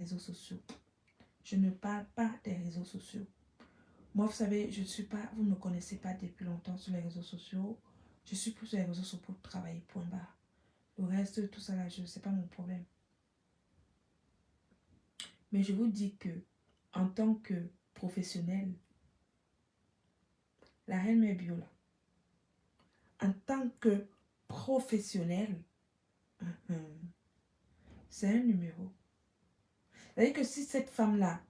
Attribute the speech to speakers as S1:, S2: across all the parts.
S1: réseaux sociaux. Je ne parle pas des réseaux sociaux. Moi, vous savez, je ne suis pas, vous ne me connaissez pas depuis longtemps sur les réseaux sociaux. Je suis plus sur les réseaux sociaux pour travailler, point barre. Le reste, tout ça là, je sais pas mon problème. Mais je vous dis que, en tant que professionnel, la reine mère bio là, en tant que professionnel, c'est un numéro. C'est-à-dire que si cette femme-là,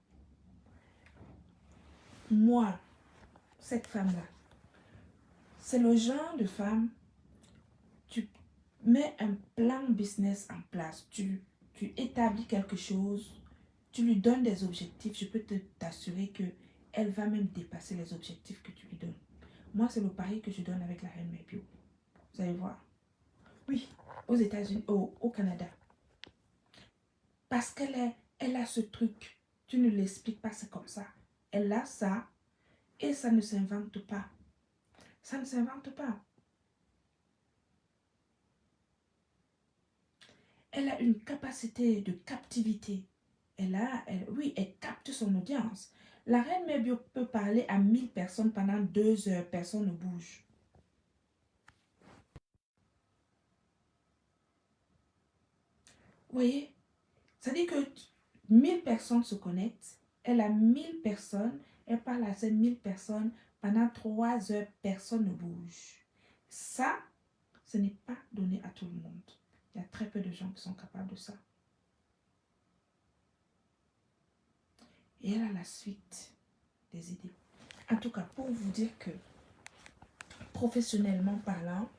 S1: moi, cette femme-là, c'est le genre de femme, tu mets un plan business en place, tu établis quelque chose, tu lui donnes des objectifs, je peux t'assurer que elle va même dépasser les objectifs que tu lui donnes. Moi, c'est le pari que je donne avec la reine mère bio. Vous allez voir. Oui, aux États-Unis, au Canada. Parce elle a ce truc. Tu ne l'expliques pas, c'est comme ça. Elle a ça et ça ne s'invente pas. Ça ne s'invente pas. Elle a une capacité de captivité. Oui, elle capte son audience. La reine mère bio peut parler à 1000 personnes pendant 2 heures. Personne ne bouge. Vous voyez? Ça dit que 1000 personnes se connectent. Elle a 1000 personnes. Elle parle à ces 1000 personnes. Pendant 3 heures, personne ne bouge. Ça, ce n'est pas donné à tout le monde. Il y a très peu de gens qui sont capables de ça. Et elle a la suite des idées. En tout cas, pour vous dire que, professionnellement parlant,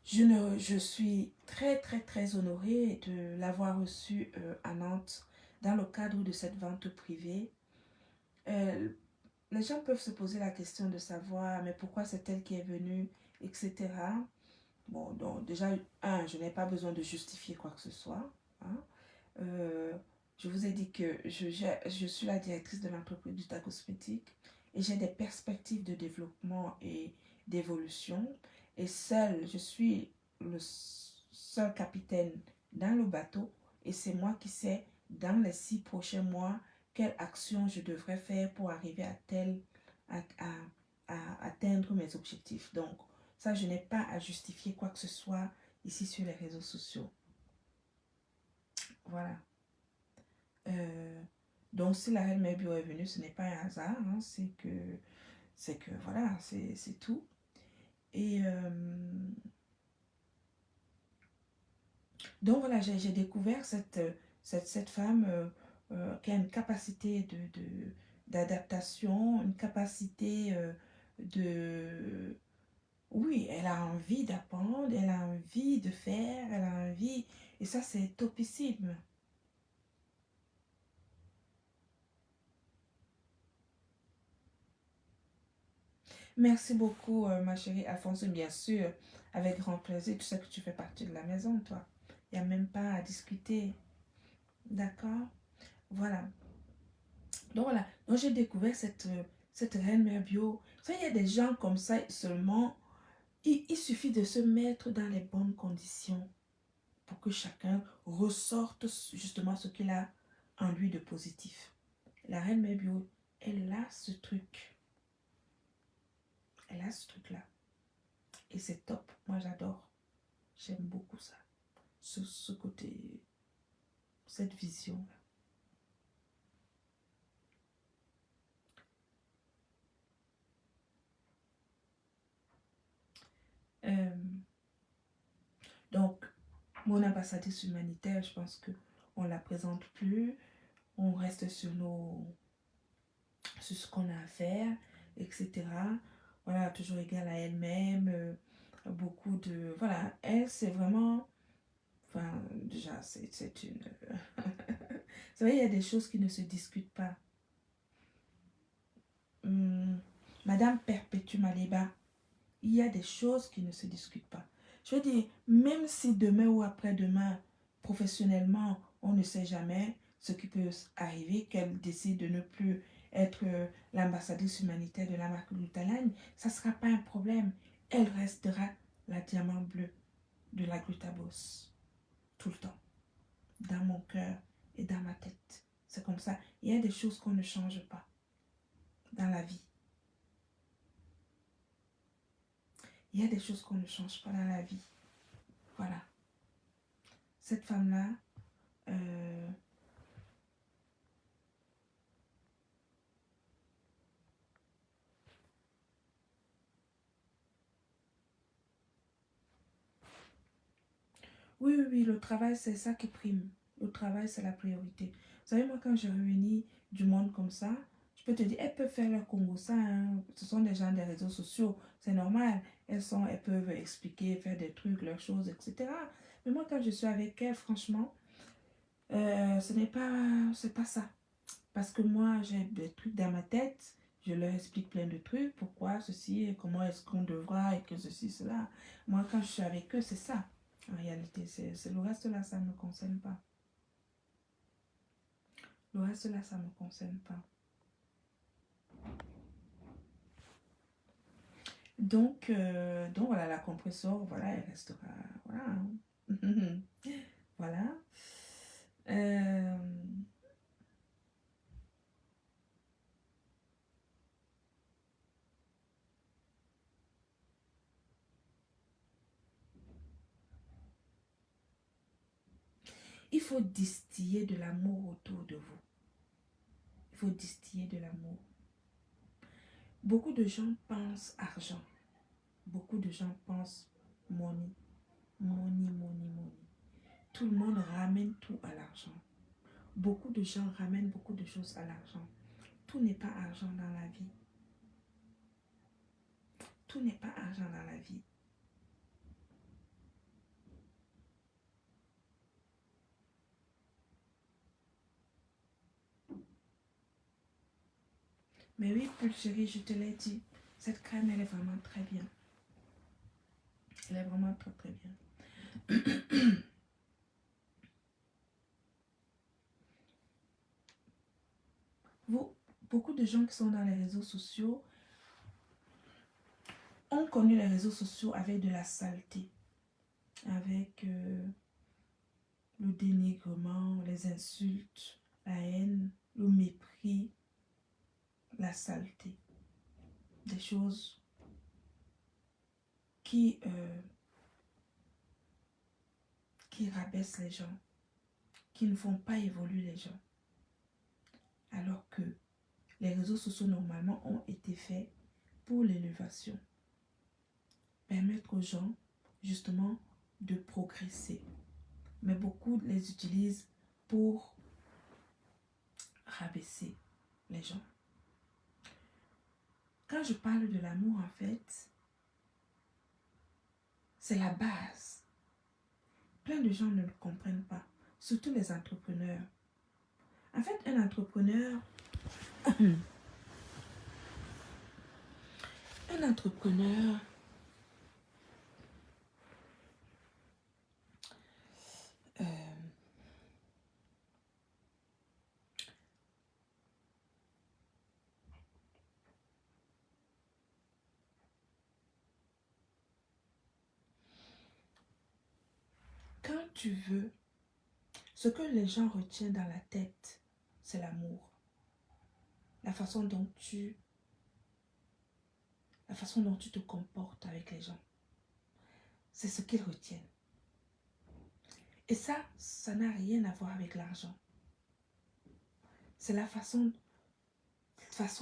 S1: je suis très, très, très honorée de l'avoir reçue à Nantes dans le cadre de cette vente privée. Les gens peuvent se poser la question de savoir, mais pourquoi c'est elle qui est venue, etc. Bon, donc déjà, je n'ai pas besoin de justifier quoi que ce soit. Hein. Je vous ai dit que je suis la directrice de l'entreprise Vita Cosmétique et j'ai des perspectives de développement et d'évolution. Et je suis le seul capitaine dans le bateau et c'est moi qui sais dans les 6 prochains mois quelle action je devrais faire pour arriver à atteindre mes objectifs. Donc, ça, je n'ai pas à justifier quoi que ce soit ici sur les réseaux sociaux. Voilà. Donc, si la reine mère bio est venue, ce n'est pas un hasard. Hein, c'est que, voilà, c'est tout. Et donc, voilà, j'ai découvert cette femme qui a une capacité d'adaptation, une capacité de... Oui, elle a envie d'apprendre, elle a envie de faire, elle a envie... Et ça, c'est topissime. Merci beaucoup, ma chérie Alphonsine, bien sûr. Avec grand plaisir. Tu sais que tu fais partie de la maison, toi. Il n'y a même pas à discuter. D'accord? Voilà. Donc, voilà. Donc, j'ai découvert cette reine mère bio. Ça, il y a des gens comme ça seulement. Il suffit de se mettre dans les bonnes conditions pour que chacun ressorte justement ce qu'il a en lui de positif. La reine mère bio, elle a ce truc. Elle a ce truc-là. Et c'est top. Moi, j'adore. J'aime beaucoup ça. Ce côté, cette vision-là. Euh, donc, mon ambassadrice humanitaire, je pense qu'on ne la présente plus. On reste sur ce qu'on a à faire, etc. Voilà, toujours égale à elle-même. Beaucoup de... Voilà, elle, c'est vraiment... Enfin, déjà, c'est une... Vous savez, il y a des choses qui ne se discutent pas. Madame Perpétue Maléba, il y a des choses qui ne se discutent pas. Je veux dire, même si demain ou après-demain, professionnellement, on ne sait jamais ce qui peut arriver, qu'elle décide de ne plus être l'ambassadrice humanitaire de la marque Glutalagne, ça ne sera pas un problème. Elle restera la diamant bleu de la Glutabos. Tout le temps. Dans mon cœur et dans ma tête. C'est comme ça. Il y a des choses qu'on ne change pas dans la vie. Il y a des choses qu'on ne change pas dans la vie. Voilà. Cette femme-là, oui, oui, oui, le travail, c'est ça qui prime. Le travail, c'est la priorité. Vous savez, moi, quand je réunis du monde comme ça, je peux te dire, elles peuvent faire leur Congo ça, hein. Ce sont des gens des réseaux sociaux, c'est normal. Elles peuvent expliquer, faire des trucs, leurs choses, etc. Mais moi, quand je suis avec elles, franchement, c'est pas ça. Parce que moi, j'ai des trucs dans ma tête, je leur explique plein de trucs, pourquoi ceci, et comment est-ce qu'on devra, et que ceci, cela. Moi, quand je suis avec eux, c'est ça. En réalité, c'est le reste là, ça ne me concerne pas. Le reste là, ça ne me concerne pas. Donc voilà, la compresseur, voilà, elle restera. Voilà. Voilà. Euh, il faut distiller de l'amour autour de vous. Il faut distiller de l'amour. Beaucoup de gens pensent argent. Beaucoup de gens pensent money. Money, money, money. Tout le monde ramène tout à l'argent. Beaucoup de gens ramènent beaucoup de choses à l'argent. Tout n'est pas argent dans la vie. Tout n'est pas argent dans la vie. Mais oui, Paul chérie, je te l'ai dit. Cette crème, elle est vraiment très bien. Elle est vraiment très très bien. Vous, beaucoup de gens qui sont dans les réseaux sociaux ont connu les réseaux sociaux avec de la saleté. Avec le dénigrement, les insultes, la haine, le mépris, la saleté. Des choses qui rabaissent les gens, qui ne font pas évoluer les gens. Alors que les réseaux sociaux normalement ont été faits pour l'élévation. Permettre aux gens justement de progresser. Mais beaucoup les utilisent pour rabaisser les gens. Quand je parle de l'amour, en fait, c'est la base. Plein de gens ne le comprennent pas, surtout les entrepreneurs. En fait, un entrepreneur, un entrepreneur, euh, quand tu veux, ce que les gens retiennent dans la tête, c'est l'amour. La façon dont tu te comportes avec les gens. C'est ce qu'ils retiennent. Et ça n'a rien à voir avec l'argent. C'est la façon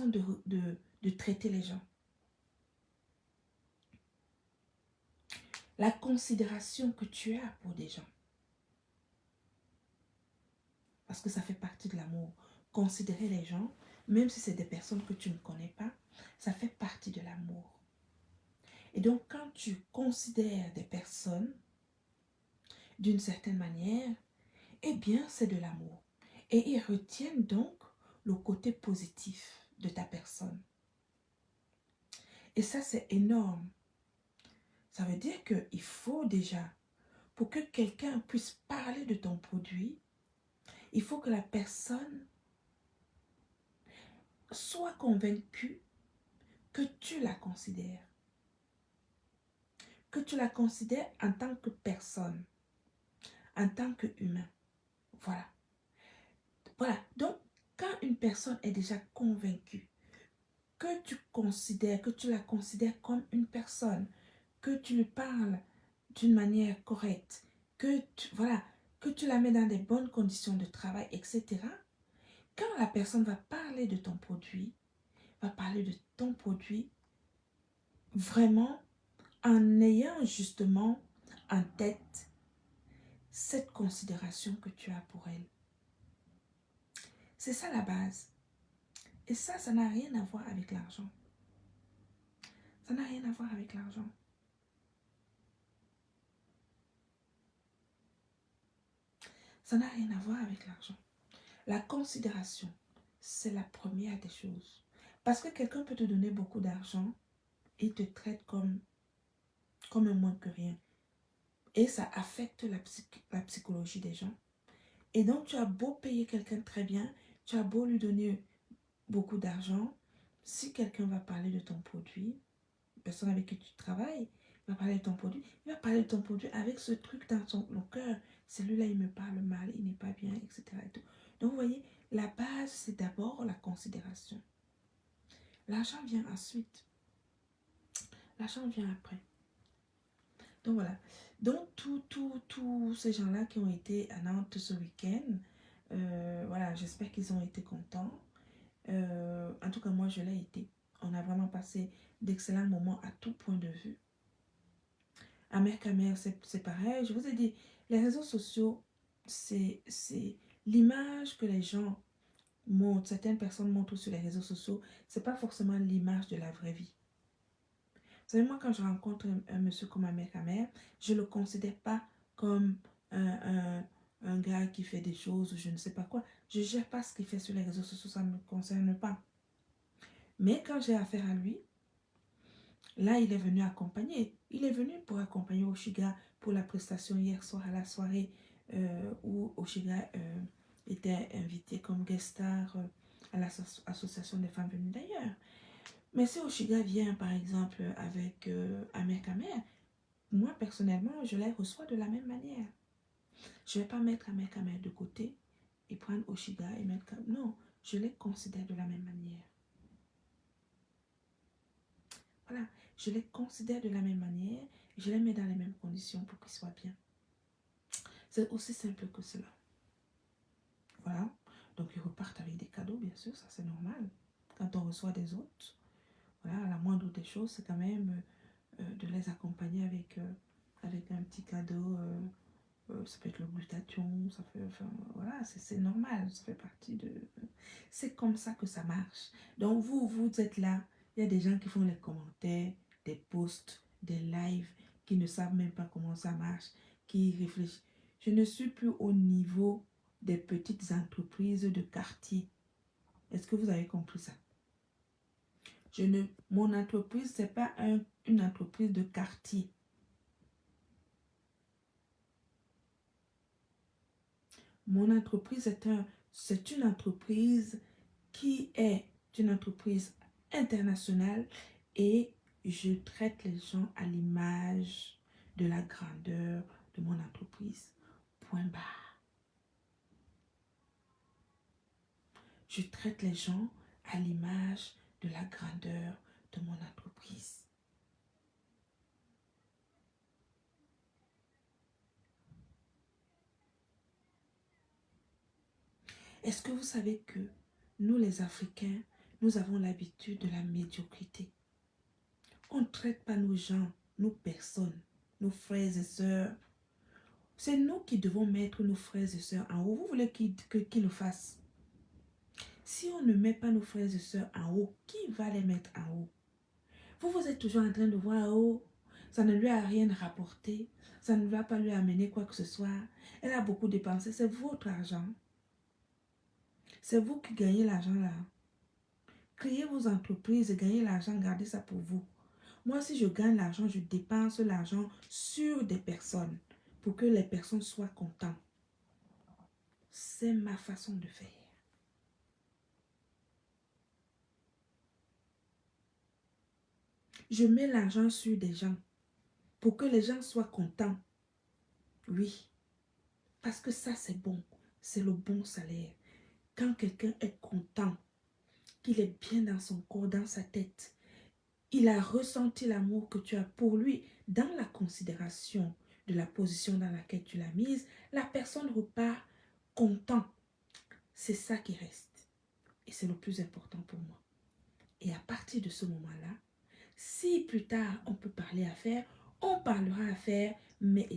S1: de traiter les gens. La considération que tu as pour des gens. Parce que ça fait partie de l'amour. Considérer les gens, même si c'est des personnes que tu ne connais pas, ça fait partie de l'amour. Et donc, quand tu considères des personnes d'une certaine manière, eh bien, c'est de l'amour. Et ils retiennent donc le côté positif de ta personne. Et ça, c'est énorme. Ça veut dire qu'il faut déjà, pour que quelqu'un puisse parler de ton produit, il faut que la personne soit convaincue que tu la considères. Que tu la considères en tant que personne, en tant qu'humain. Voilà. Voilà. Donc, quand une personne est déjà convaincue, que tu considères, que tu la considères comme une personne, que tu lui parles d'une manière correcte, voilà, que tu la mets dans des bonnes conditions de travail, etc. Quand la personne va parler de ton produit, va parler de ton produit vraiment en ayant justement en tête cette considération que tu as pour elle. C'est ça la base. Et ça n'a rien à voir avec l'argent. Ça n'a rien à voir avec l'argent. Ça n'a rien à voir avec l'argent. La considération, c'est la première des choses. Parce que quelqu'un peut te donner beaucoup d'argent et te traite comme un moins que rien. Et ça affecte la psychologie des gens. Et donc, tu as beau payer quelqu'un très bien, tu as beau lui donner beaucoup d'argent, si quelqu'un va parler de ton produit, la personne avec qui tu travailles, va parler de ton produit, il va parler de ton produit avec ce truc dans son cœur. Celui-là, il me parle mal, il n'est pas bien, etc. Et tout. Donc, vous voyez, la base, c'est d'abord la considération. L'argent vient ensuite. L'argent vient après. Donc, voilà. Donc, tous ces gens-là qui ont été à Nantes ce week-end, voilà, j'espère qu'ils ont été contents. En tout cas, moi, je l'ai été. On a vraiment passé d'excellents moments à tout point de vue. À Mercamer, c'est pareil. Je vous ai dit, les réseaux sociaux, c'est l'image que les gens montrent, certaines personnes montrent sur les réseaux sociaux, c'est pas forcément l'image de la vraie vie. Vous savez, moi, quand je rencontre un monsieur comme Mercamer, je ne le considère pas comme un gars qui fait des choses ou je ne sais pas quoi. Je ne gère pas ce qu'il fait sur les réseaux sociaux, ça ne me concerne pas. Mais quand j'ai affaire à lui, là, il est venu accompagner. Il est venu pour accompagner Oshiga pour la prestation hier soir à la soirée où Oshiga était invité comme guest star à l'association des femmes venues d'ailleurs. Mais si Oshiga vient par exemple avec Amer Kamer, moi personnellement, je les reçois de la même manière. Je ne vais pas mettre Amer Kamer de côté et prendre Oshiga et mettre... Non, je les considère de la même manière. Voilà, je les considère de la même manière, je les mets dans les mêmes conditions pour qu'ils soient bien. C'est aussi simple que cela. Voilà, donc ils repartent avec des cadeaux, bien sûr, ça c'est normal. Quand on reçoit des hôtes, voilà, la moindre des choses, c'est quand même de les accompagner avec un petit cadeau. Ça peut être le glutathion, ça peut, enfin, voilà, c'est normal, ça fait partie de... C'est comme ça que ça marche. Donc vous êtes là, il y a des gens qui font les commentaires, des posts, des lives, qui ne savent même pas comment ça marche, qui réfléchissent. Je ne suis plus au niveau des petites entreprises de quartier. Est-ce que vous avez compris ça? Mon entreprise, ce n'est pas une entreprise de quartier. Mon entreprise c'est une entreprise qui est une entreprise internationale et je traite les gens à l'image de la grandeur de mon entreprise. Point barre. Je traite les gens à l'image de la grandeur de mon entreprise. Est-ce que vous savez que nous les Africains, nous avons l'habitude de la médiocrité? On ne traite pas nos gens, nos personnes, nos frères et sœurs. C'est nous qui devons mettre nos frères et sœurs en haut. Vous voulez qu'ils le fassent? Si on ne met pas nos frères et sœurs en haut, qui va les mettre en haut? Vous êtes toujours en train de voir, oh, ça ne lui a rien rapporté, ça ne va pas lui amener quoi que ce soit. Elle a beaucoup dépensé, c'est votre argent. C'est vous qui gagnez l'argent là. Créez vos entreprises et gagnez l'argent, gardez ça pour vous. Moi, si je gagne l'argent, je dépense l'argent sur des personnes pour que les personnes soient contentes. C'est ma façon de faire. Je mets l'argent sur des gens pour que les gens soient contents. Oui, parce que ça, c'est bon. C'est le bon salaire. quand quelqu'un est content, qu'il est bien dans son corps, dans sa tête, il a ressenti l'amour que tu as pour lui dans la considération de la position dans laquelle tu l'as mise, la personne repart content. C'est ça qui reste. Et c'est le plus important pour moi. Et à partir de ce moment-là, si plus tard on peut parler affaires, on parlera affaires, mais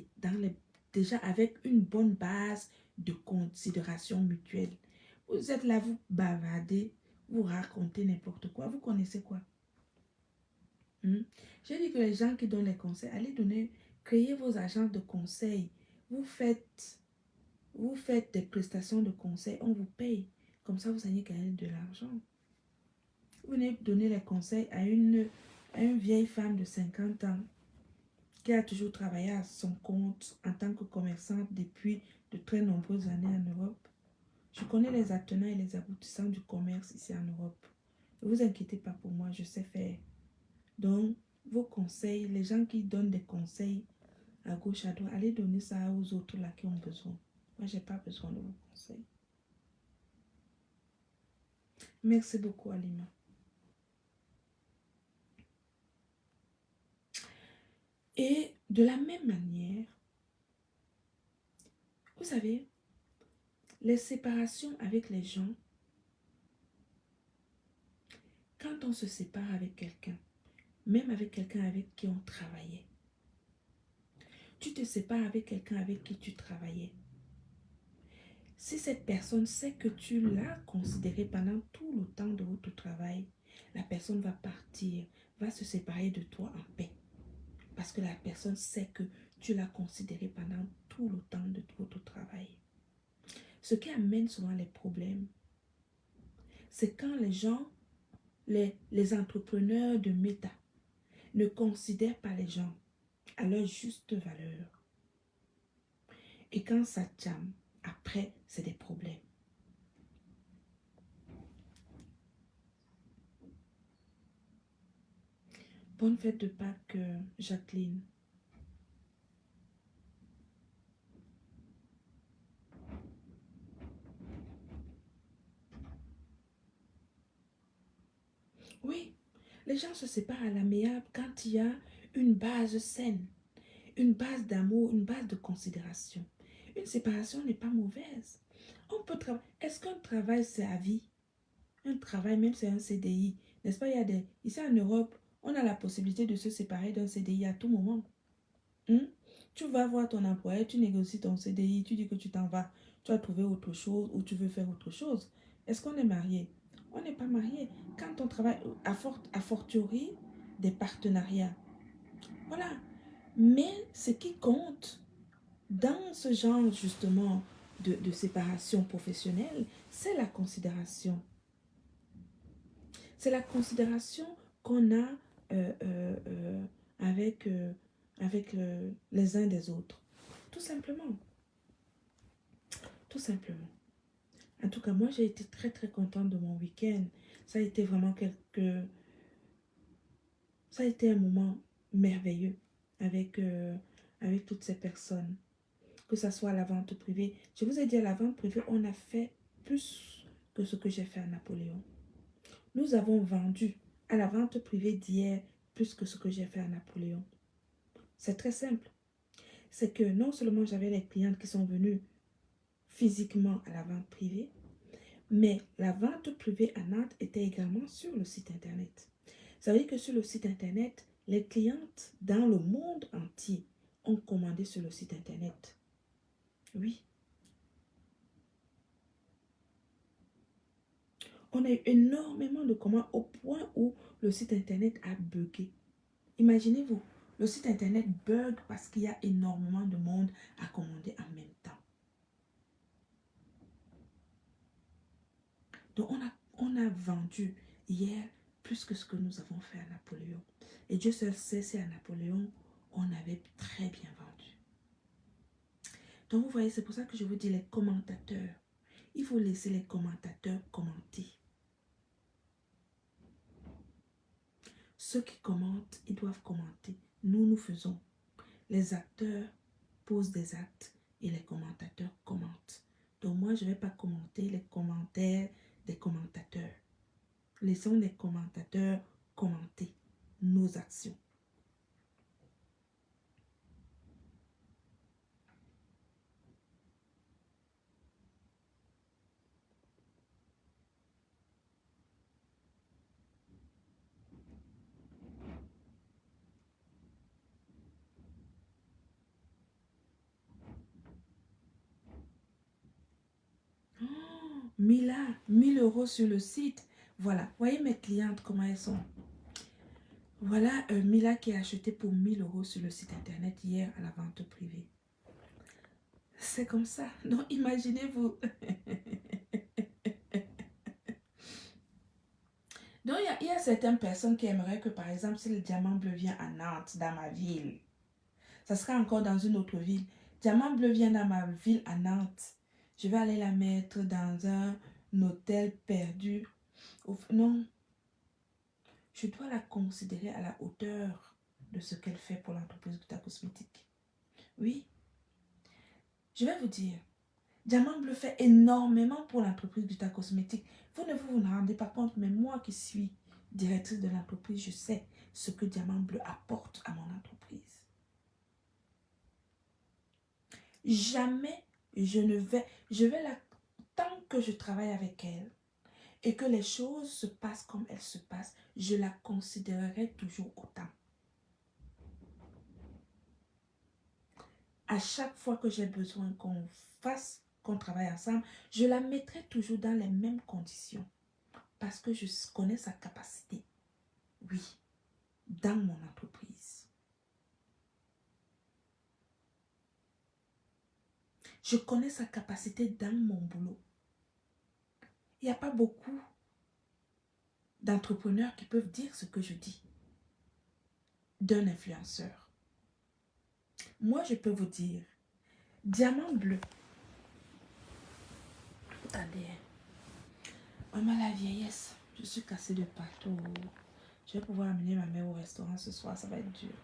S1: déjà avec une bonne base de considération mutuelle. Vous êtes là, vous bavardez, vous racontez n'importe quoi. Vous connaissez quoi? J'ai dit que les gens qui donnent les conseils, allez créez vos agences de conseil. Vous faites des prestations de conseil, on vous paye. Comme ça, vous allez gagner de l'argent. Vous venez donner les conseils à une vieille femme de 50 ans qui a toujours travaillé à son compte en tant que commerçante depuis de très nombreuses années en Europe. Je connais les attenants et les aboutissants du commerce ici en Europe. Ne vous inquiétez pas pour moi, je sais faire. Donc, vos conseils, les gens qui donnent des conseils à gauche, à droite, allez donner ça aux autres là qui ont besoin. Moi, je n'ai pas besoin de vos conseils. Merci beaucoup, Alima. Et de la même manière, vous savez, les séparations avec les gens, quand on se sépare avec quelqu'un, même avec quelqu'un avec qui on travaillait, tu te sépares avec quelqu'un avec qui tu travaillais. Si cette personne sait que tu l'as considéré pendant tout le temps de votre travail, la personne va partir, va se séparer de toi en paix. Parce que la personne sait que tu l'as considéré pendant tout le temps de votre travail. Ce qui amène souvent les problèmes, c'est quand les gens, les entrepreneurs de méta, ne considèrent pas les gens à leur juste valeur. Et quand ça jamme, après, c'est des problèmes. Bonne fête de Pâques, Jacqueline. Oui, les gens se séparent à l'amiable quand il y a une base saine, une base d'amour, une base de considération. Une séparation n'est pas mauvaise. On peut travailler. Est-ce qu'un travail, c'est à vie? Un travail, même c'est un CDI. N'est-ce pas? Ici en Europe, on a la possibilité de se séparer d'un CDI à tout moment. Tu vas voir ton employeur, tu négocies ton CDI, tu dis que tu t'en vas, tu as trouvé autre chose ou tu veux faire autre chose. Est-ce qu'on est marié? On n'est pas marié. Quand on travaille à fortiori des partenariats. Voilà. Mais ce qui compte dans ce genre justement de séparation professionnelle, c'est la considération. C'est la considération qu'on a avec les uns des autres. Tout simplement. Tout simplement. En tout cas, moi, j'ai été très, très contente de mon week-end. Ça a été vraiment Ça a été un moment merveilleux avec toutes ces personnes. Que ce soit à la vente privée. Je vous ai dit, à la vente privée, on a fait plus que ce que j'ai fait à Napoléon. Nous avons vendu à la vente privée d'hier plus que ce que j'ai fait à Napoléon. C'est très simple. C'est que non seulement j'avais les clientes qui sont venues physiquement à la vente privée, mais la vente privée à Nantes était également sur le site internet. Ça veut dire que sur le site internet, les clientes dans le monde entier ont commandé sur le site internet. Oui. On a eu énormément de commandes au point où le site internet a bugué. Imaginez-vous, le site internet bug parce qu'il y a énormément de monde à commander en même temps. Donc on a vendu hier plus que ce que nous avons fait à Napoléon. Et Dieu seul sait si à Napoléon, on avait très bien vendu. Donc vous voyez, c'est pour ça que je vous dis les commentateurs. Il faut laisser les commentateurs commenter. Ceux qui commentent, ils doivent commenter. Nous faisons. Les acteurs posent des actes et les commentateurs commentent. Donc moi, je ne vais pas commenter les commentaires des commentateurs. Laissons les commentateurs commenter nos actions. Oh, Mila, 1000 euros sur le site. Voilà, voyez mes clientes comment elles sont. Voilà Mila qui a acheté pour 1000 euros sur le site internet hier à la vente privée. C'est comme ça. Donc imaginez-vous. Donc il y a certaines personnes qui aimeraient que par exemple si le diamant bleu vient à Nantes, dans ma ville, ça sera encore dans une autre ville. Diamant bleu vient dans ma ville à Nantes. Je vais aller la mettre dans un hôtel perdu. Non, je dois la considérer à la hauteur de ce qu'elle fait pour l'entreprise Gouta Cosmétique. Oui, je vais vous dire, Diamant Bleu fait énormément pour l'entreprise Gouta Cosmétique. Vous ne vous rendez pas compte, mais moi qui suis directrice de l'entreprise, je sais ce que Diamant Bleu apporte à mon entreprise. Jamais je vais la, tant que je travaille avec elle et que les choses se passent comme elles se passent, je la considérerai toujours autant. À chaque fois que j'ai besoin qu'on travaille ensemble, je la mettrai toujours dans les mêmes conditions parce que je connais sa capacité. Oui, dans mon entreprise. Je connais sa capacité dans mon boulot. Il n'y a pas beaucoup d'entrepreneurs qui peuvent dire ce que je dis d'un influenceur. Moi, je peux vous dire, Diamant Bleu. Attendez. Maman, la vieillesse, je suis cassée de partout. Je vais pouvoir amener ma mère au restaurant ce soir, ça va être dur.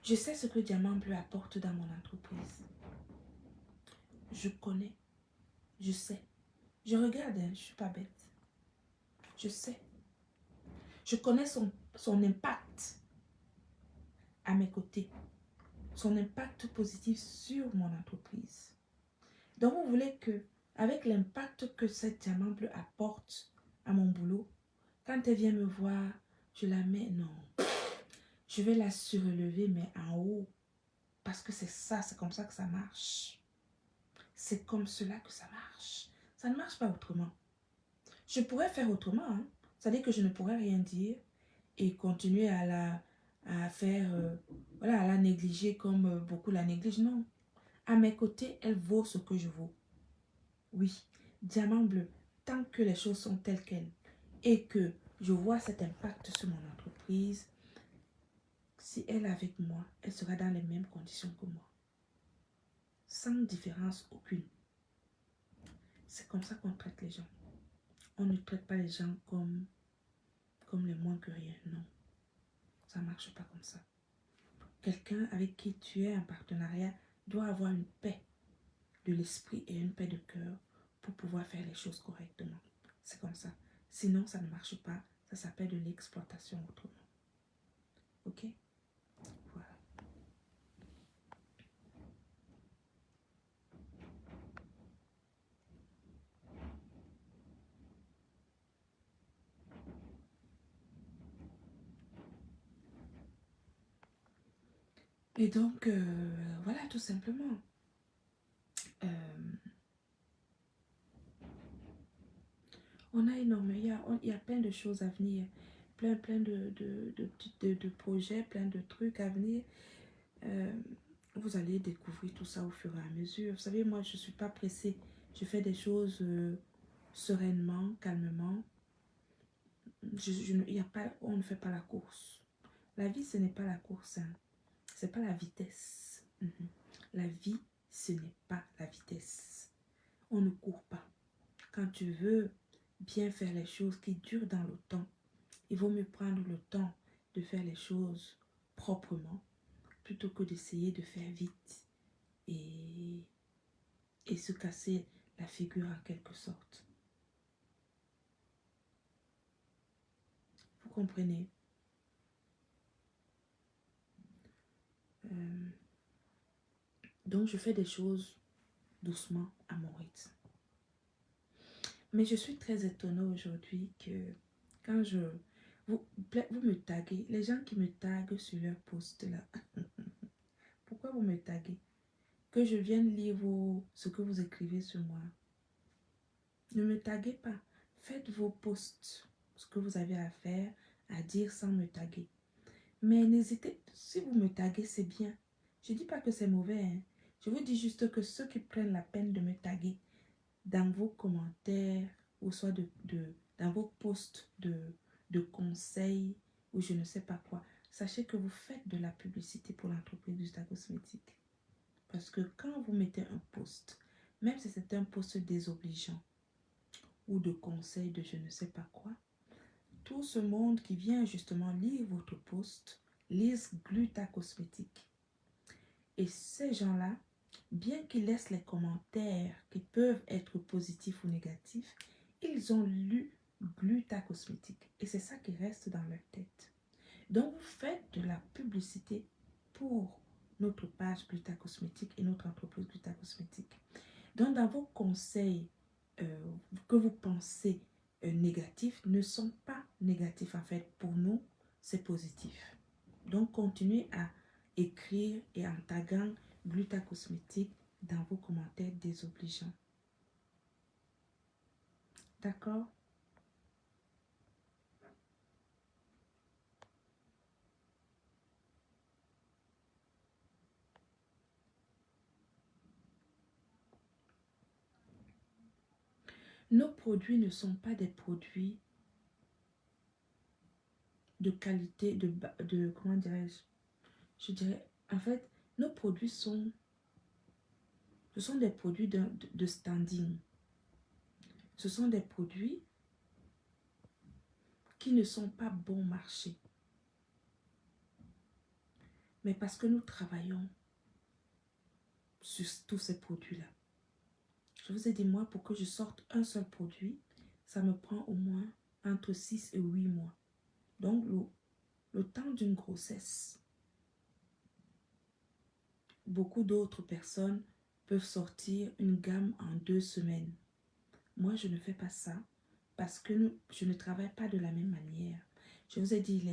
S1: Je sais ce que Diamant Bleu apporte dans mon entreprise. Je connais. Je sais. Je regarde, hein, je ne suis pas bête. Je sais. Je connais son impact à mes côtés. Son impact positif sur mon entreprise. Donc, vous voulez que, avec l'impact que cette Diamant Bleu apporte à mon boulot, quand elle vient me voir, je la mets, non. Je vais la surlever, mais en haut. Parce que c'est ça, c'est comme ça que ça marche. C'est comme cela que ça marche. Ça ne marche pas autrement. Je pourrais faire autrement. Hein. C'est-à-dire que je ne pourrais rien dire et continuer à à la négliger comme beaucoup la négligent. Non. À mes côtés, elle vaut ce que je vaux. Oui, Diamant Bleu, tant que les choses sont telles quelles et que je vois cet impact sur mon entreprise, si elle est avec moi, elle sera dans les mêmes conditions que moi. Sans différence aucune. C'est comme ça qu'on traite les gens. On ne traite pas les gens comme les moins que rien. Non, ça ne marche pas comme ça. Quelqu'un avec qui tu es en partenariat doit avoir une paix de l'esprit et une paix de cœur pour pouvoir faire les choses correctement. C'est comme ça. Sinon, ça ne marche pas. Ça s'appelle de l'exploitation autrement. Ok? Voilà. Et donc, voilà, tout simplement. On a énormément, il y a plein de choses à venir. Plein de projets, plein de trucs à venir. Vous allez découvrir tout ça au fur et à mesure. Vous savez, moi, je ne suis pas pressée. Je fais des choses sereinement, calmement. On ne fait pas la course. La vie, ce n'est pas la course. Hein. Ce n'est pas la vitesse. La vie, ce n'est pas la vitesse. On ne court pas. Quand tu veux bien faire les choses qui durent dans le temps, il vaut mieux prendre le temps de faire les choses proprement plutôt que d'essayer de faire vite et, et se casser la figure en quelque sorte. Vous comprenez? Euh, donc je fais des choses doucement à mon rythme. Mais je suis très étonnée aujourd'hui que quand vous me taguez, les gens qui me taguent sur leur post là, pourquoi vous me taguez? Que je vienne lire ce que vous écrivez sur moi. Ne me taguez pas. Faites vos posts, ce que vous avez à faire, à dire sans me taguer. Mais n'hésitez, si vous me taguez, c'est bien. Je ne dis pas que c'est mauvais, hein. Je vous dis juste que ceux qui prennent la peine de me taguer dans vos commentaires ou soit dans vos posts de conseils ou je ne sais pas quoi, sachez que vous faites de la publicité pour l'entreprise Gluta Cosmétique. Parce que quand vous mettez un post, même si c'est un post désobligeant ou de conseils de je ne sais pas quoi, tout ce monde qui vient justement lire votre post lise Gluta Cosmétique. Et ces gens-là, bien qu'ils laissent les commentaires qui peuvent être positifs ou négatifs, ils ont lu Gluta Cosmétique. Et c'est ça qui reste dans leur tête. Donc, vous faites de la publicité pour notre page Gluta Cosmétique et notre entreprise Gluta Cosmétique. Donc, dans vos conseils que vous pensez négatifs ne sont pas négatifs. En fait, pour nous, c'est positif. Donc, continuez à écrire et en taguant Gluta Cosmétique dans vos commentaires désobligeants. D'accord? Nos produits ne sont pas des produits de qualité, comment dirais-je? Je dirais, en fait, nos produits ce sont des produits de standing. Ce sont des produits qui ne sont pas bon marché. Mais parce que nous travaillons sur tous ces produits-là. Je vous ai dit, moi, pour que je sorte un seul produit, ça me prend au moins entre 6 et 8 mois. Donc, le temps d'une grossesse. Beaucoup d'autres personnes peuvent sortir une gamme en 2 semaines. Moi, je ne fais pas ça parce que je ne travaille pas de la même manière. Je vous ai dit,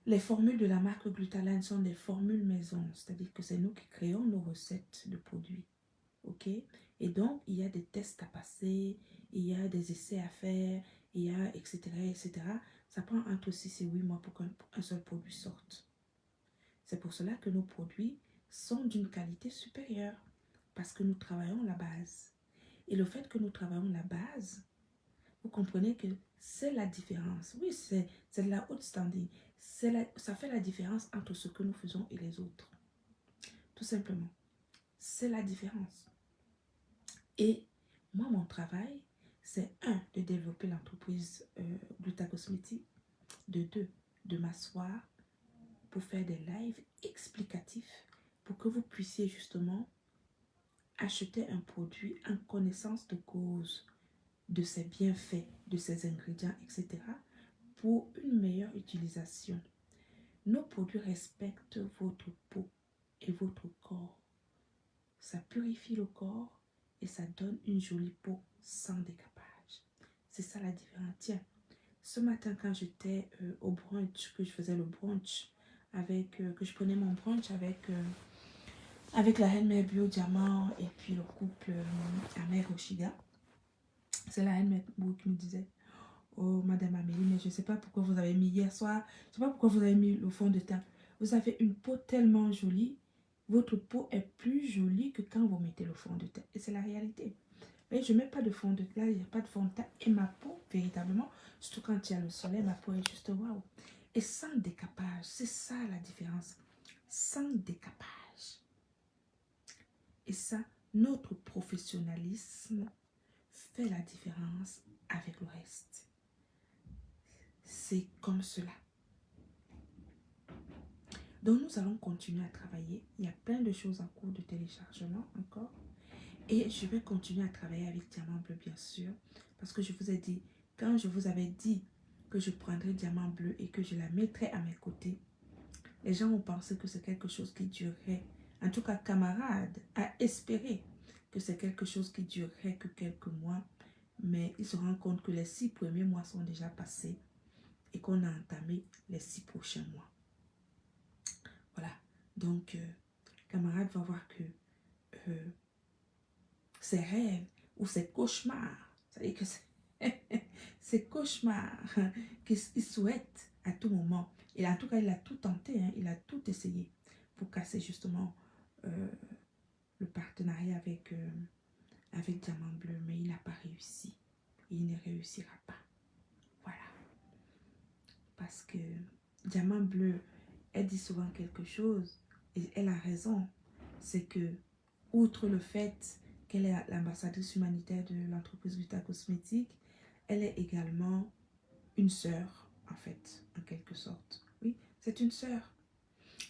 S1: les formules de la marque Glutaline sont des formules maison, c'est-à-dire que c'est nous qui créons nos recettes de produits. Ok? Et donc, il y a des tests à passer, il y a des essais à faire, il y a etc. etc. Ça prend entre 6 et 8 mois pour qu'un seul produit sorte. C'est pour cela que nos produits sont d'une qualité supérieure, parce que nous travaillons la base. Et le fait que nous travaillons la base, vous comprenez que c'est la différence. Oui, c'est de la haute standing. Ça fait la différence entre ce que nous faisons et les autres. Tout simplement. C'est la différence. Et moi, mon travail, c'est de développer l'entreprise Gluta Cosmétique. Deux, de m'asseoir pour faire des lives explicatifs pour que vous puissiez justement acheter un produit en connaissance de cause, de ses bienfaits, de ses ingrédients, etc. pour une meilleure utilisation. Nos produits respectent votre peau et votre corps. Ça purifie le corps et ça donne une jolie peau sans décapage. C'est ça la différence. Tiens, ce matin quand j'étais au brunch, que je faisais le brunch, que je prenais mon brunch avec la Handmade Bio Diamant et puis le couple Amer Oshiga, c'est la Handmade Bio qui me disait, oh Madame Amélie, mais je ne sais pas pourquoi vous avez mis hier soir, je ne sais pas pourquoi vous avez mis le fond de teint. Vous avez une peau tellement jolie, votre peau est plus jolie que quand vous mettez le fond de teint. Et c'est la réalité. Mais je ne mets pas de fond de teint, il n'y a pas de fond de teint. Et ma peau, véritablement, surtout quand il y a le soleil, ma peau est juste waouh. Et sans décapage, c'est ça la différence. Sans décapage. Et ça, notre professionnalisme fait la différence avec le reste. C'est comme cela. Donc, nous allons continuer à travailler. Il y a plein de choses en cours de téléchargement encore. Et je vais continuer à travailler avec Diamant Bleu, bien sûr. Parce que je vous ai dit, quand je vous avais dit que je prendrais Diamant Bleu et que je la mettrais à mes côtés, les gens ont pensé que c'est quelque chose qui durerait. En tout cas, camarade a espéré que c'est quelque chose qui durerait que quelques mois. Mais il se rend compte que les 6 premiers mois sont déjà passés et qu'on a entamé les 6 prochains mois. Voilà. Donc, camarade va voir que ses rêves ou ses cauchemars, c'est-à-dire que ces cauchemars qu'il souhaite à tout moment. Et en tout cas, il a tout tenté, hein, il a tout essayé pour casser justement le partenariat avec Diamant Bleu, mais il n'a pas réussi. Il ne réussira pas. Voilà. Parce que Diamant Bleu, elle dit souvent quelque chose, et elle a raison. C'est que, outre le fait qu'elle est l'ambassadrice humanitaire de l'entreprise Vita Cosmétique, elle est également une sœur, en fait, en quelque sorte. Oui, c'est une sœur.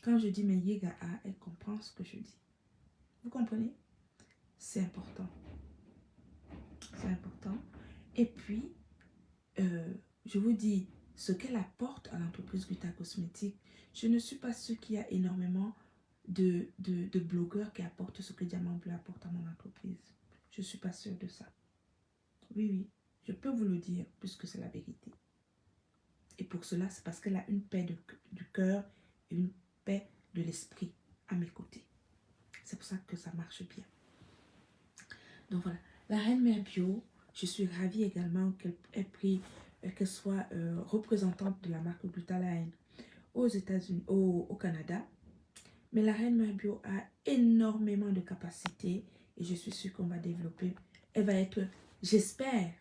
S1: Quand je dis mais Yega, elle comprend ce que je dis. Vous comprenez? C'est important. C'est important. Et puis, je vous dis, ce qu'elle apporte à l'entreprise Vita Cosmétique, je ne suis pas sûre qu'il y a énormément de blogueurs qui apportent ce que Diamant Bleu apporte à mon entreprise. Je ne suis pas sûre de ça. Oui, oui, je peux vous le dire, puisque c'est la vérité. Et pour cela, c'est parce qu'elle a une paix du cœur et une paix de l'esprit à mes côtés. C'est pour ça que ça marche bien. Donc voilà, la Reine Mère Bio, je suis ravie également qu'elle soit représentante de la marque Glutaline aux États-Unis, au Canada. Mais la Reine Mère Bio a énormément de capacités et je suis sûre qu'on va développer. Elle va être, j'espère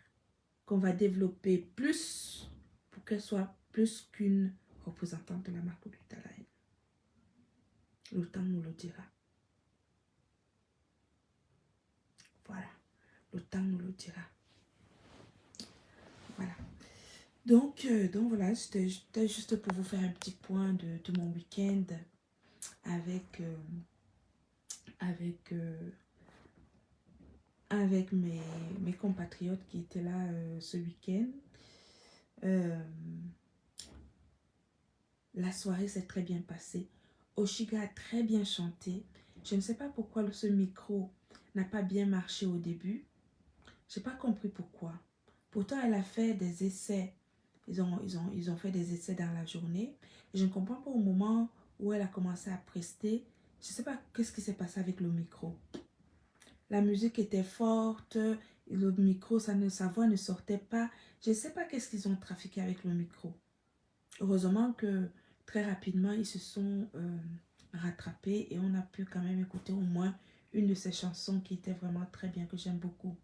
S1: qu'on va développer plus pour qu'elle soit plus qu'une représentante de la marque Glutaline. Le temps nous le dira. Voilà, le temps nous le dira. Voilà. Donc voilà, c'était juste pour vous faire un petit point de mon week-end avec mes compatriotes qui étaient là ce week-end. La soirée s'est très bien passée. Oshiga a très bien chanté. Je ne sais pas pourquoi ce micro n'a pas bien marché au début. Je n'ai pas compris pourquoi. Pourtant, elle a fait des essais. Ils ont fait des essais dans la journée. Et je ne comprends pas au moment où elle a commencé à prester. Je ne sais pas qu'est-ce qui s'est passé avec le micro. La musique était forte. Le micro, sa voix ne sortait pas. Je ne sais pas qu'est-ce qu'ils ont trafiqué avec le micro. Heureusement que très rapidement, ils se sont rattrapés et on a pu quand même écouter au moins une de ces chansons qui était vraiment très bien, que j'aime beaucoup.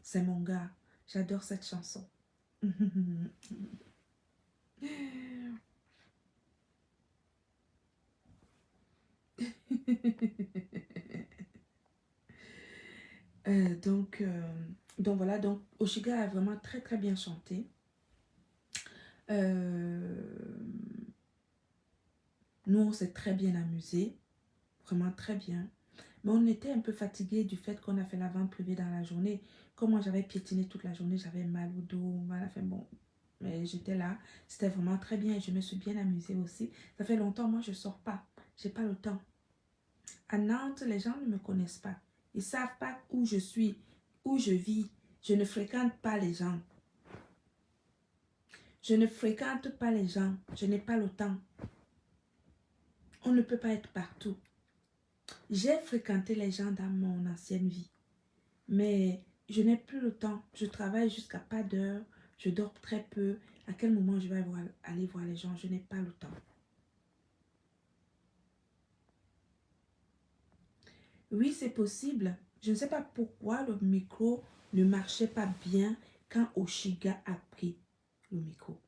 S1: C'est mon gars. J'adore cette chanson. Donc voilà, donc Oshiga a vraiment très très bien chanté. Nous, on s'est très bien amusés, vraiment très bien. Mais on était un peu fatigués du fait qu'on a fait la vente privée dans la journée. Comme moi, j'avais piétiné toute la journée, j'avais mal au dos, mal à faire bon. Mais j'étais là, c'était vraiment très bien et je me suis bien amusée aussi. Ça fait longtemps, moi, je ne sors pas, j'ai pas le temps. À Nantes, les gens ne me connaissent pas. Ils ne savent pas où je suis, où je vis. Je ne fréquente pas les gens. Je ne fréquente pas les gens. Je n'ai pas le temps. On ne peut pas être partout. J'ai fréquenté les gens dans mon ancienne vie. Mais je n'ai plus le temps. Je travaille jusqu'à pas d'heure. Je dors très peu. À quel moment je vais aller voir les gens? Je n'ai pas le temps. Oui, c'est possible. Je ne sais pas pourquoi le micro ne marchait pas bien quand Oshiga a pris le micro.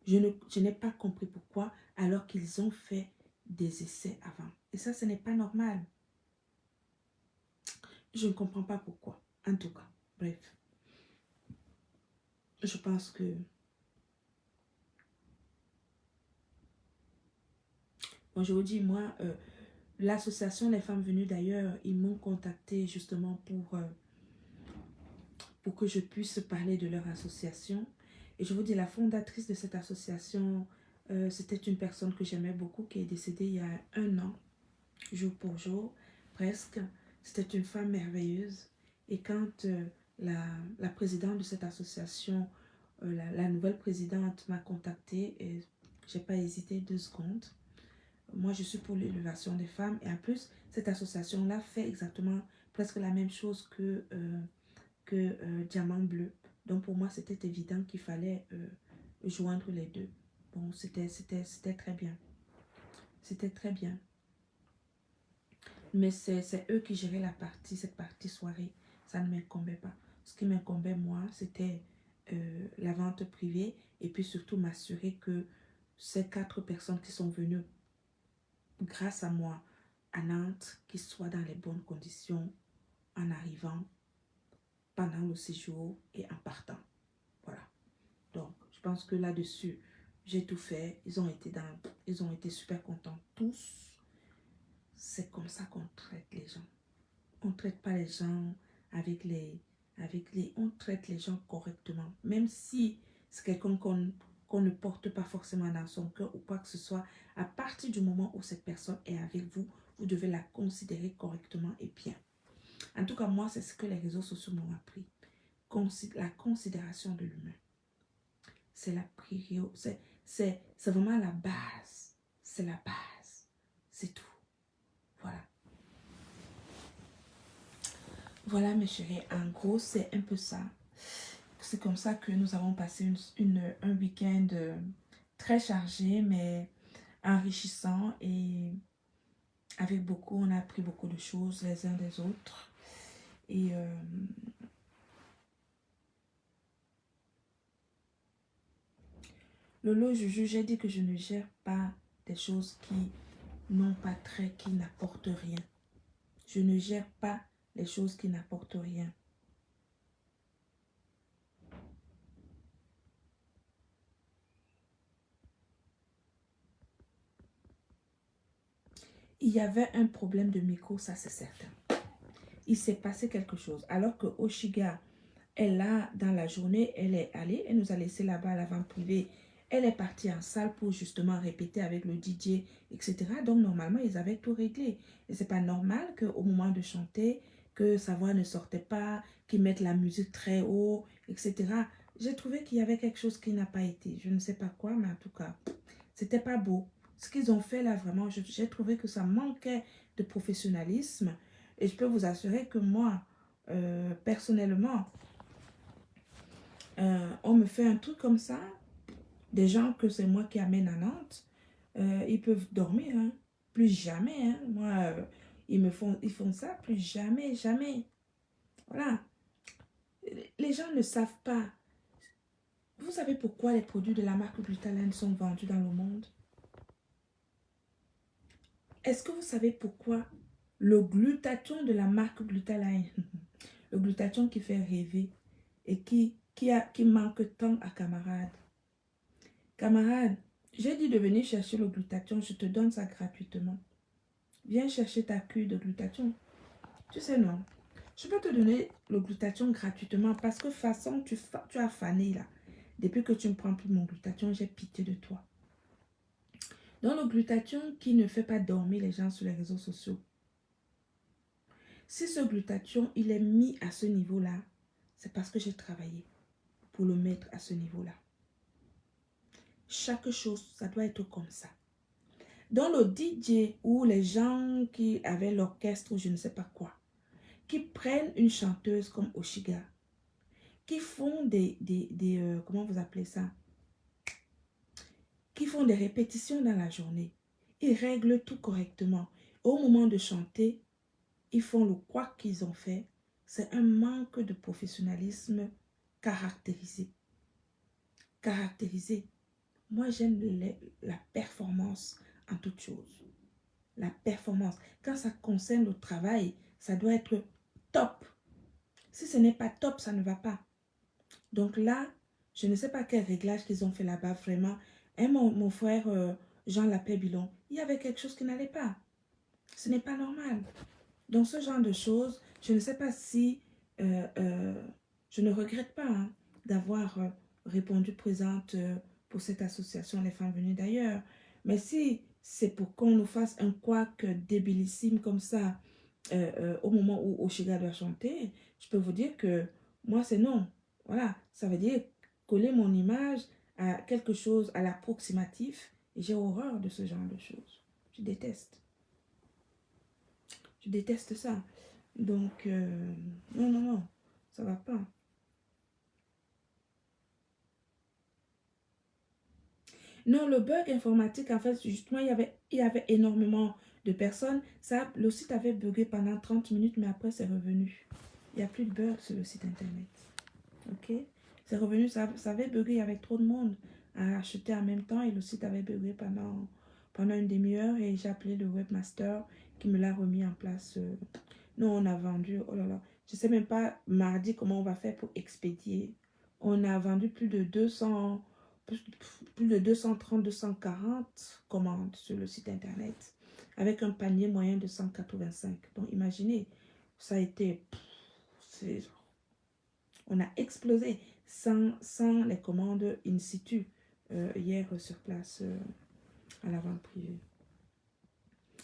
S1: Je n'ai pas compris pourquoi alors qu'ils ont fait des essais avant. Et ça, ce n'est pas normal. Je ne comprends pas pourquoi. En tout cas, bref. Je pense que Bon, je vous dis, moi, l'association des femmes venues d'ailleurs, ils m'ont contacté justement pour que je puisse parler de leur association. Et je vous dis, la fondatrice de cette association, c'était une personne que j'aimais beaucoup, qui est décédée il y a 1 an, jour pour jour, presque. C'était une femme merveilleuse. Et quand la présidente de cette association, la nouvelle présidente m'a contactée, et j'ai pas hésité 2 secondes. Moi, je suis pour l'élévation des femmes. Et en plus, cette association-là fait exactement presque la même chose que Diamant Bleu. Donc, pour moi, c'était évident qu'il fallait joindre les deux. Bon, c'était très bien. C'était très bien. Mais c'est eux qui géraient cette partie soirée. Ça ne m'incombait pas. Ce qui m'incombait, moi, c'était la vente privée et puis surtout m'assurer que ces 4 personnes qui sont venues grâce à moi à Nantes, qu'ils soient dans les bonnes conditions en arrivant, pendant le séjour et en partant. Voilà. Donc, je pense que là-dessus, j'ai tout fait. Ils ont été super contents. Tous, c'est comme ça qu'on traite les gens. On ne traite pas les gens on traite les gens correctement. Même si c'est quelqu'un qu'on ne porte pas forcément dans son cœur ou quoi que ce soit, à partir du moment où cette personne est avec vous, vous devez la considérer correctement et bien. En tout cas, moi, c'est ce que les réseaux sociaux m'ont appris. La considération de l'humain. C'est la priorité. C'est vraiment la base. C'est la base. C'est tout. Voilà. Voilà mes chéris, en gros c'est un peu ça. C'est comme ça que nous avons passé un week-end très chargé mais enrichissant et on a appris beaucoup de choses les uns des autres. Et Lolo, j'ai dit que je ne gère pas des choses qui n'apportent rien. Je ne gère pas les choses qui n'apportent rien. Il y avait un problème de micro, ça c'est certain. Il s'est passé quelque chose. Alors que Oshiga, elle a, dans la journée, elle est allée, elle nous a laissé là-bas à la vente privée. Elle est partie en salle pour justement répéter avec le DJ, etc. Donc normalement, ils avaient tout réglé. Et c'est pas normal qu'au moment de chanter, que sa voix ne sortait pas, qu'ils mettent la musique très haut, etc. J'ai trouvé qu'il y avait quelque chose qui n'a pas été. Je ne sais pas quoi, mais en tout cas, c'était pas beau. Ce qu'ils ont fait là, vraiment, j'ai trouvé que ça manquait de professionnalisme. Et je peux vous assurer que moi, personnellement, on me fait un truc comme ça, des gens que c'est moi qui amène à Nantes, ils peuvent dormir, hein. Plus jamais, hein. Moi, ils font ça, plus jamais, jamais. Voilà. Les gens ne savent pas. Vous savez pourquoi les produits de la marque Glutaline sont vendus dans le monde? Est-ce que vous savez pourquoi le glutathion de la marque Glutaline, le glutathion qui fait rêver et qui manque tant à camarade? Camarade, j'ai dit de venir chercher le glutathion, je te donne ça gratuitement. Viens chercher ta cure de glutathion. Tu sais non, je peux te donner le glutathion gratuitement parce que façon tu as fané là. Depuis que tu ne prends plus mon glutathion, j'ai pitié de toi. Donc le glutathion qui ne fait pas dormir les gens sur les réseaux sociaux. Si ce glutathion, il est mis à ce niveau-là, c'est parce que j'ai travaillé pour le mettre à ce niveau-là. Chaque chose, ça doit être comme ça. Dans le DJ ou les gens qui avaient l'orchestre ou je ne sais pas quoi, qui prennent une chanteuse comme Oshiga, qui font comment vous appelez ça? Qui font des répétitions dans la journée. Ils règlent tout correctement. Au moment de chanter, ils font le quoi qu'ils ont fait. C'est un manque de professionnalisme caractérisé. Caractérisé. Moi, j'aime la performance en toute chose. La performance. Quand ça concerne le travail, ça doit être top. Si ce n'est pas top, ça ne va pas. Donc là, je ne sais pas quel réglage qu'ils ont fait là-bas, vraiment. Et mon frère Jean Lapé Bilon, il y avait quelque chose qui n'allait pas. Ce n'est pas normal. Donc, ce genre de choses, je ne sais pas si... je ne regrette pas hein, d'avoir répondu présente pour cette association Les Femmes Venues d'Ailleurs. Mais si c'est pour qu'on nous fasse un couac débilissime comme ça au moment où Oshiga doit chanter, je peux vous dire que moi, c'est non. Voilà, ça veut dire coller mon image à quelque chose, à l'approximatif. Et j'ai horreur de ce genre de choses. Je déteste. Je déteste ça. Donc, non, non, non, ça va pas. Non, le bug informatique, en fait, justement, il y avait énormément de personnes. Ça, le site avait bugué pendant 30 minutes, mais après, c'est revenu. Il n'y a plus de bug sur le site internet. Ok? C'est revenu, ça avait bugué, il y avait trop de monde à acheter en même temps et le site avait bugué pendant une demi-heure et j'ai appelé le webmaster qui me l'a remis en place. Non, on a vendu, oh là là, je ne sais même pas mardi comment on va faire pour expédier. On a vendu plus de 200, plus de 230, 240 commandes sur le site internet avec un panier moyen de 185. Donc imaginez, ça a été, on a explosé sans les commandes in situ hier sur place à la vente privée.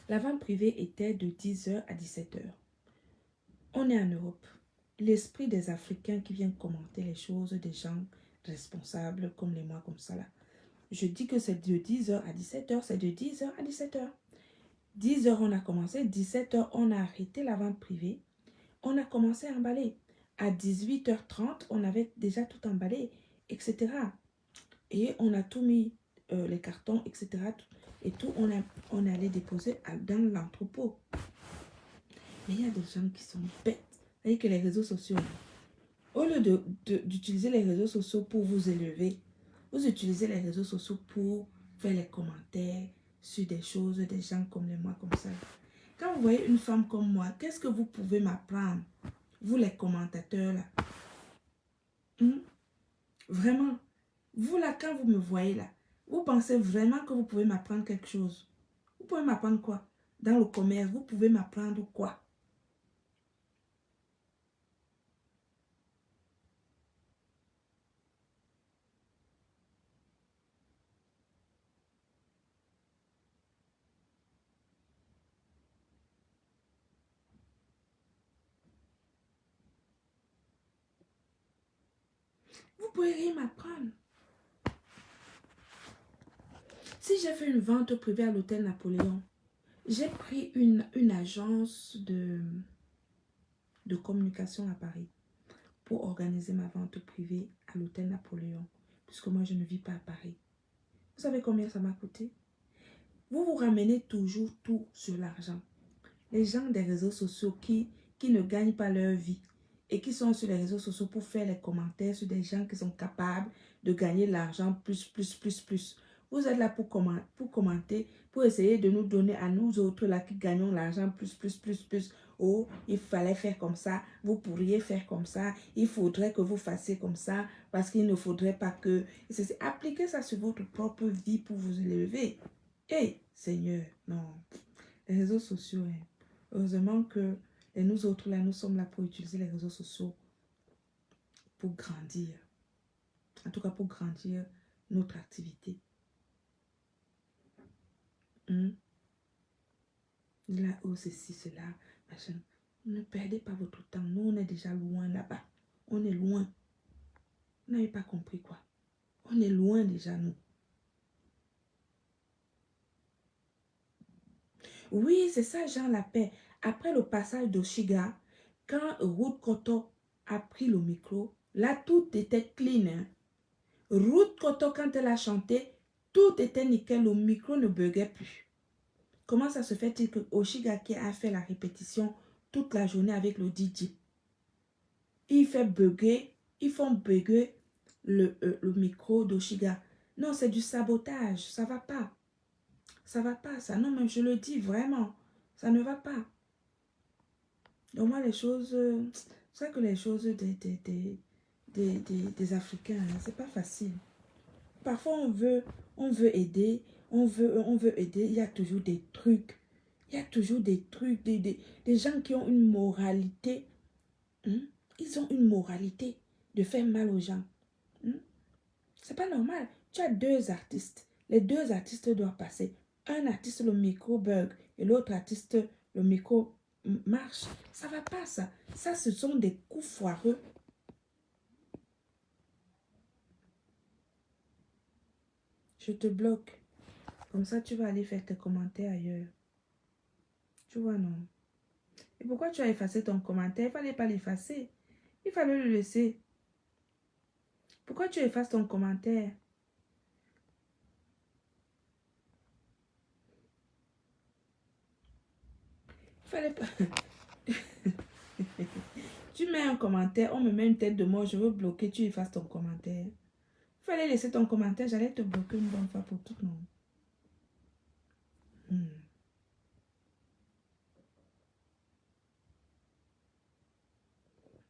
S1: La vente privée était de 10h à 17h. On est en Europe. L'esprit des Africains qui viennent commenter les choses des gens responsables comme les moi, comme ça là. Je dis que c'est de 10h à 17h, c'est de 10h à 17h. 10h on a commencé, 17h on a arrêté la vente privée. On a commencé à emballer. À 18h30, on avait déjà tout emballé, etc. Et on a tout mis, les cartons, etc. Et tout, on est allé déposer dans l'entrepôt. Mais il y a des gens qui sont bêtes. C'est-à-dire que les réseaux sociaux, au lieu d'utiliser les réseaux sociaux pour vous élever, vous utilisez les réseaux sociaux pour faire les commentaires sur des choses, des gens comme les moi, comme ça. Quand vous voyez une femme comme moi, qu'est-ce que vous pouvez m'apprendre? Vous les commentateurs là. Vraiment. Vous là, quand vous me voyez là, vous pensez vraiment que vous pouvez m'apprendre quelque chose? Vous pouvez m'apprendre quoi? Dans le commerce, vous pouvez m'apprendre quoi? Vous pouvez rien m'apprendre. Si j'ai fait une vente privée à l'hôtel Napoléon, j'ai pris une agence de communication à Paris pour organiser ma vente privée à l'hôtel Napoléon, puisque moi je ne vis pas à Paris. Vous savez combien ça m'a coûté? Vous vous ramenez toujours tout sur l'argent. Les gens des réseaux sociaux qui ne gagnent pas leur vie et qui sont sur les réseaux sociaux pour faire les commentaires sur des gens qui sont capables de gagner l'argent plus, plus, plus, plus. Vous êtes là pour commenter, pour essayer de nous donner à nous autres là qui gagnons l'argent plus, plus, plus, plus. Oh, il fallait faire comme ça, vous pourriez faire comme ça, il faudrait que vous fassiez comme ça, parce qu'il ne faudrait pas que... Appliquez ça sur votre propre vie pour vous élever. Hé, Seigneur, non. Les réseaux sociaux, hein. Heureusement que nous autres, là, nous sommes là pour utiliser les réseaux sociaux pour grandir. En tout cas, pour grandir notre activité. Là, oh, ceci, cela, machin. Ne perdez pas votre temps. Nous, on est déjà loin là-bas. On est loin. Vous n'avez pas compris quoi. On est loin déjà, nous. Oui, c'est ça, Jean Lapin. Après le passage d'Oshiga, quand Ruth Koto a pris le micro, là, tout était clean. Hein. Ruth Koto, quand elle a chanté, tout était nickel, le micro ne buguait plus. Comment ça se fait-il que Oshiga qui a fait la répétition toute la journée avec le DJ, ils font bugger le micro d'Oshiga. Non, c'est du sabotage, ça va pas. Ça va pas, ça. Non, mais je le dis vraiment, ça ne va pas. Donc moi, les choses, c'est vrai que les choses des Africains, hein, c'est pas facile. Parfois, on veut aider, on veut aider, il y a toujours des trucs. Il y a toujours des trucs, des gens qui ont une moralité. Hein? Ils ont une moralité de faire mal aux gens. Hein? C'est pas normal. Tu as deux artistes. Les deux artistes doivent passer. Un artiste, le micro bug, et l'autre artiste, le micro marche. Ça va pas, ça. Ça, ce sont des coups foireux. Je te bloque. Comme ça, tu vas aller faire tes commentaires ailleurs. Tu vois, non? Et pourquoi tu as effacé ton commentaire? Il fallait pas l'effacer. Il fallait le laisser. Pourquoi tu effaces ton commentaire? Il fallait pas. Tu mets un commentaire, on me met une tête de mort, je veux bloquer, tu effaces ton commentaire. Il fallait laisser ton commentaire, j'allais te bloquer une bonne fois pour toutes, non? Hmm.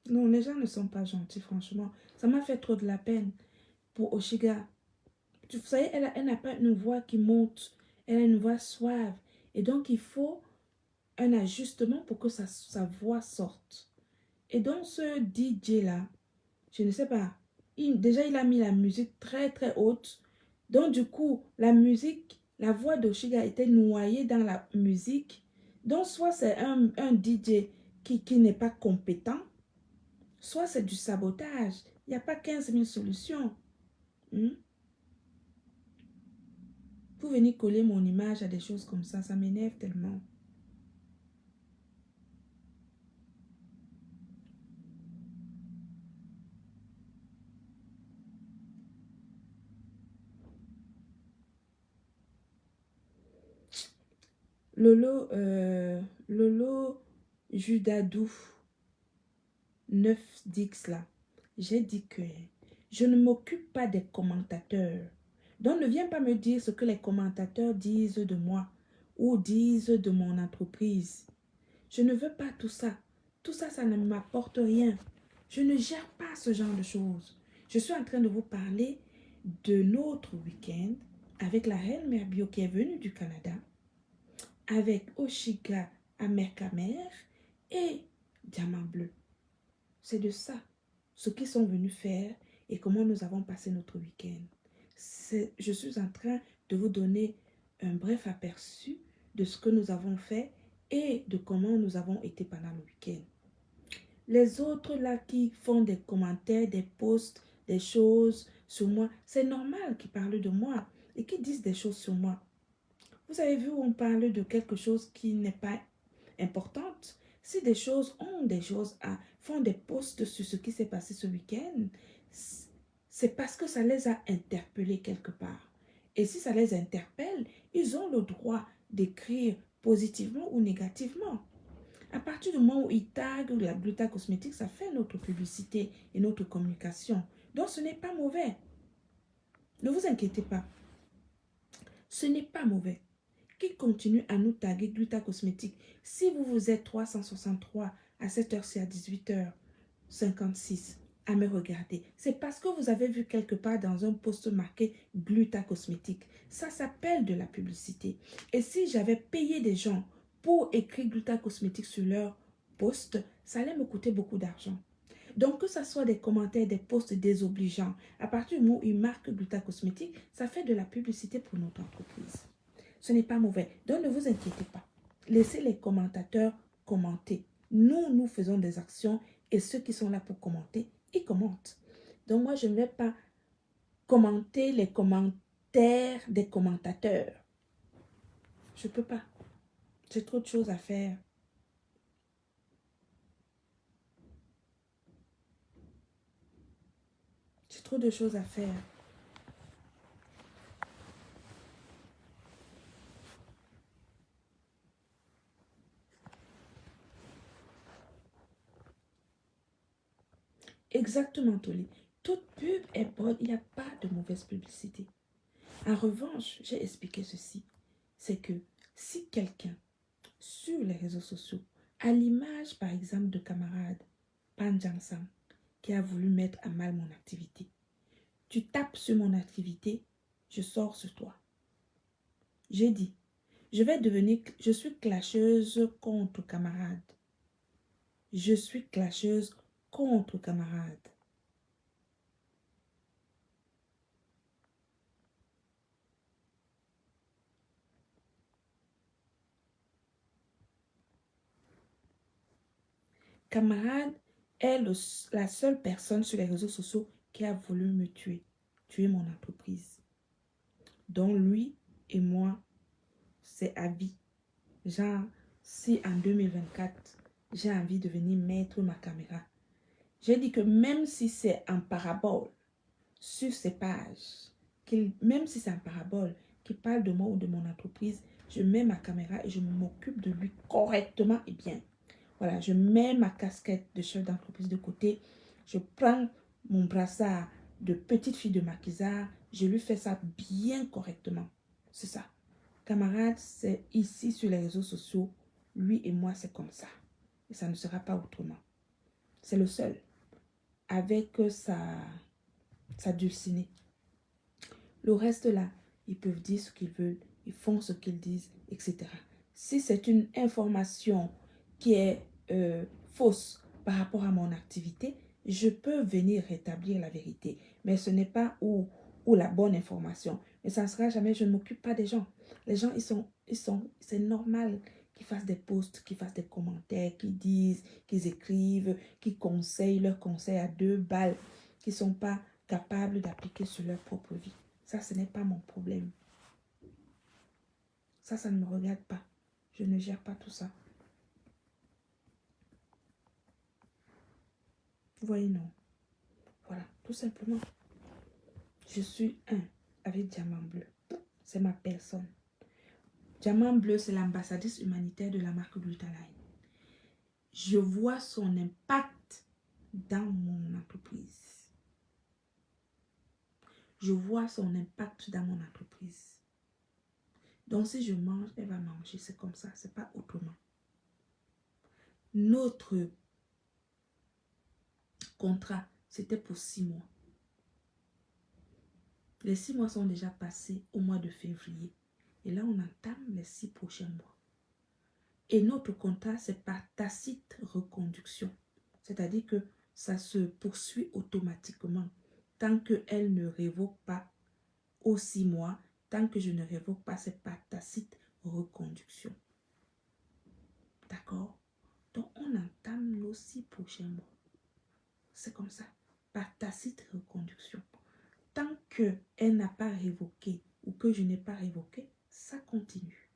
S1: Non, les gens ne sont pas gentils, franchement. Ça m'a fait trop de la peine pour Oshiga. Vous savez, elle n'a pas une voix qui monte. Elle a une voix suave. Et donc, il faut un ajustement pour que sa voix sorte. Et donc, ce DJ-là, je ne sais pas, déjà, il a mis la musique très, très haute. Donc, du coup, la musique, la voix d'Oshiga était noyée dans la musique. Donc, soit c'est un DJ qui n'est pas compétent, soit c'est du sabotage. Il n'y a pas 15 000 solutions. Hmm? Pour venir coller mon image à des choses comme ça m'énerve tellement. Lolo Judadou 9Dix là, j'ai dit que je ne m'occupe pas des commentateurs. Donc ne viens pas me dire ce que les commentateurs disent de moi ou disent de mon entreprise. Je ne veux pas tout ça. Tout ça, ça ne m'apporte rien. Je ne gère pas ce genre de choses. Je suis en train de vous parler de notre week-end avec la reine Mère Bio qui est venue du Canada, avec Oshiga Amerkamer et Diamant Bleu. C'est de ça, ce qu'ils sont venus faire et comment nous avons passé notre week-end. Je suis en train de vous donner un bref aperçu de ce que nous avons fait et de comment nous avons été pendant le week-end. Les autres là qui font des commentaires, des posts, des choses sur moi, c'est normal qu'ils parlent de moi et qu'ils disent des choses sur moi. Vous avez vu où on parle de quelque chose qui n'est pas importante. Si des choses font des posts sur ce qui s'est passé ce week-end, c'est parce que ça les a interpellés quelque part. Et si ça les interpelle, ils ont le droit d'écrire positivement ou négativement. À partir du moment où ils taguent la Gluta Cosmétique, ça fait notre publicité et notre communication. Donc ce n'est pas mauvais. Ne vous inquiétez pas. Ce n'est pas mauvais. Qui continue à nous taguer Gluta Cosmétique. Si vous êtes 363 à cette heure-ci à 18h56 à me regarder, c'est parce que vous avez vu quelque part dans un post marqué Gluta Cosmétique. Ça s'appelle de la publicité. Et si j'avais payé des gens pour écrire Gluta Cosmétique sur leur post, ça allait me coûter beaucoup d'argent. Donc, que ce soit des commentaires, des posts désobligeants, à partir du moment où ils marquent Gluta Cosmétique, ça fait de la publicité pour notre entreprise. Ce n'est pas mauvais. Donc, ne vous inquiétez pas. Laissez les commentateurs commenter. Nous faisons des actions et ceux qui sont là pour commenter, ils commentent. Donc, moi, je ne vais pas commenter les commentaires des commentateurs. Je ne peux pas. J'ai trop de choses à faire. J'ai trop de choses à faire. Exactement, Toli. Toute pub est bonne. Il n'y a pas de mauvaise publicité. En revanche, j'ai expliqué ceci. C'est que si quelqu'un, sur les réseaux sociaux, à l'image par exemple de camarade Pan Jansang, qui a voulu mettre à mal mon activité, tu tapes sur mon activité, je sors sur toi. J'ai dit, je suis clasheuse contre camarade. Je suis clasheuse contre camarade. Camarade est la seule personne sur les réseaux sociaux qui a voulu me tuer mon entreprise. Donc lui et moi, c'est à vie. Genre, si en 2024, j'ai envie de venir mettre ma caméra, j'ai dit que même si c'est en parabole sur ces pages, même si c'est en parabole qui parle de moi ou de mon entreprise, je mets ma caméra et je m'occupe de lui correctement et bien. Voilà, je mets ma casquette de chef d'entreprise de côté, je prends mon brassard de petite fille de maquisard, je lui fais ça bien correctement. C'est ça. Camarade, c'est ici sur les réseaux sociaux, lui et moi, c'est comme ça. Et ça ne sera pas autrement. C'est le seul. Avec sa dulcinée. Le reste là, ils peuvent dire ce qu'ils veulent, ils font ce qu'ils disent, etc. Si c'est une information qui est fausse par rapport à mon activité, je peux venir rétablir la vérité. Mais ce n'est pas ou la bonne information. Mais ça ne sera jamais, je ne m'occupe pas des gens. Les gens, c'est normal qu'ils fassent des posts, qu'ils fassent des commentaires, qu'ils disent, qu'ils écrivent, qu'ils conseillent leurs conseils à 2 balles, qu'ils ne sont pas capables d'appliquer sur leur propre vie. Ça, ce n'est pas mon problème. Ça ne me regarde pas. Je ne gère pas tout ça. Vous voyez, non. Voilà, tout simplement. Je suis un avec Diamant Bleu. C'est ma personne. Diamant Bleu, c'est l'ambassadrice humanitaire de la marque Glutaline. Je vois son impact dans mon entreprise. Je vois son impact dans mon entreprise. Donc, si je mange, elle va manger. C'est comme ça. C'est pas autrement. Notre contrat, c'était pour 6 mois. Les 6 mois sont déjà passés au mois de février. Et là, on entame les 6 prochains mois. Et notre contrat, c'est par tacite reconduction. C'est-à-dire que ça se poursuit automatiquement. Tant qu'elle ne révoque pas aux 6 mois, tant que je ne révoque pas, c'est par tacite reconduction. D'accord? Donc, on entame nos 6 prochains mois. C'est comme ça. Par tacite reconduction. Tant qu'elle n'a pas révoqué ou que je n'ai pas révoqué, ça continue.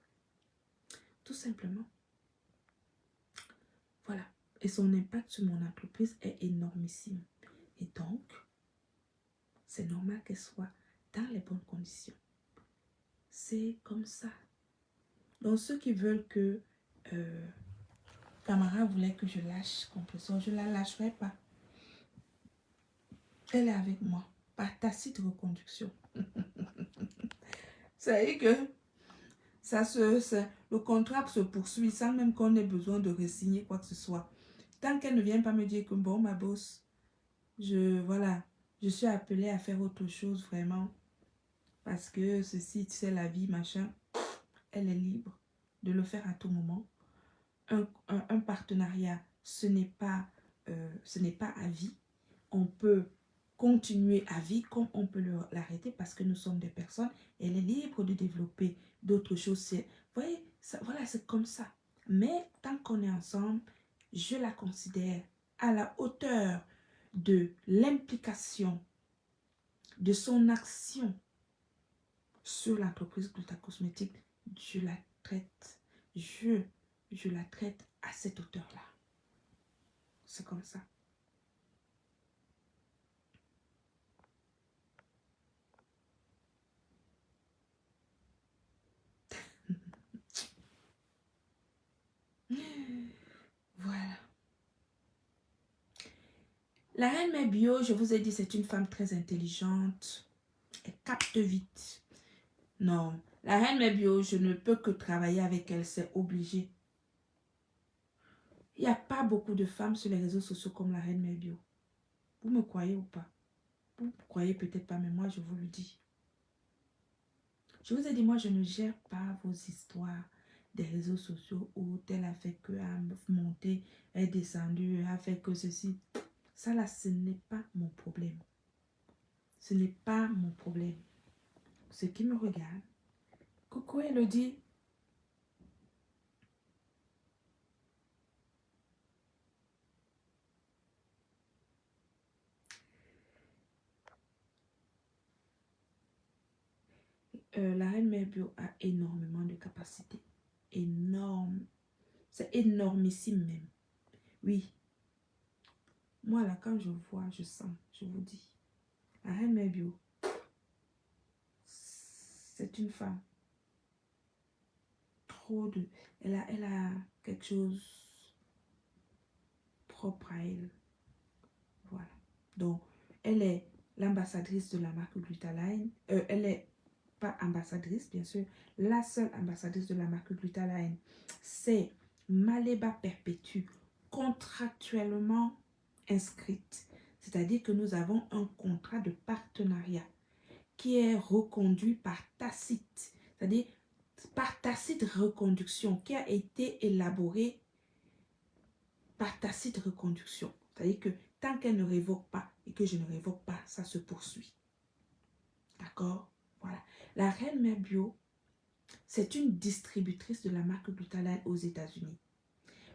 S1: Tout simplement. Voilà. Et son impact sur mon entreprise est énormissime. Et donc, c'est normal qu'elle soit dans les bonnes conditions. C'est comme ça. Donc, ceux qui veulent que Camara voulait que je lâche Compressor, je ne la lâcherai pas. Elle est avec moi. Par tacite reconduction. C'est que le contrat se poursuit sans même qu'on ait besoin de re-signer quoi que ce soit. Tant qu'elle ne vient pas me dire que bon, ma boss, je suis appelée à faire autre chose vraiment. Parce que ceci, tu sais, la vie, machin, elle est libre de le faire à tout moment. Un partenariat, ce n'est pas à vie. On peut continuer à vie comme on peut l'arrêter parce que nous sommes des personnes. Elle est libre de développer d'autres choses. Vous voyez, voilà, c'est comme ça. Mais tant qu'on est ensemble, je la considère à la hauteur de l'implication de son action sur l'entreprise Glutacosmétique. Je la traite. Je la traite à cette hauteur-là. C'est comme ça. Voilà. La reine Mère Bio, je vous ai dit, c'est une femme très intelligente. Elle capte vite. Non, la reine Mère Bio, je ne peux que travailler avec elle, c'est obligé. Il n'y a pas beaucoup de femmes sur les réseaux sociaux comme la reine Mère Bio. Vous me croyez ou pas? Vous ne croyez peut-être pas, mais moi, je vous le dis. Je vous ai dit, moi, je ne gère pas vos histoires des réseaux sociaux où tel a fait que a monté, est descendu, a fait que ceci. Ça là, ce n'est pas mon problème. Ce n'est pas mon problème. Ce qui me regarde. Coucou Elodie. La reine mère bio a énormément de capacités. Énorme. C'est énormissime même. Oui. Moi là, quand je vois, je sens, je vous dis. La reine mère bio, c'est une femme. Trop de... Elle a quelque chose propre à elle. Voilà. Donc, elle est l'ambassadrice de la marque Glutaline. Elle est pas ambassadrice, bien sûr. La seule ambassadrice de la marque Glutaline, c'est Maleba Perpétue, contractuellement inscrite. C'est-à-dire que nous avons un contrat de partenariat qui est reconduit par tacite. C'est-à-dire par tacite reconduction, qui a été élaboré par tacite reconduction. C'est-à-dire que tant qu'elle ne révoque pas et que je ne révoque pas, ça se poursuit. D'accord? Voilà. La Reine Mère Bio, c'est une distributrice de la marque Glutaline aux États-Unis.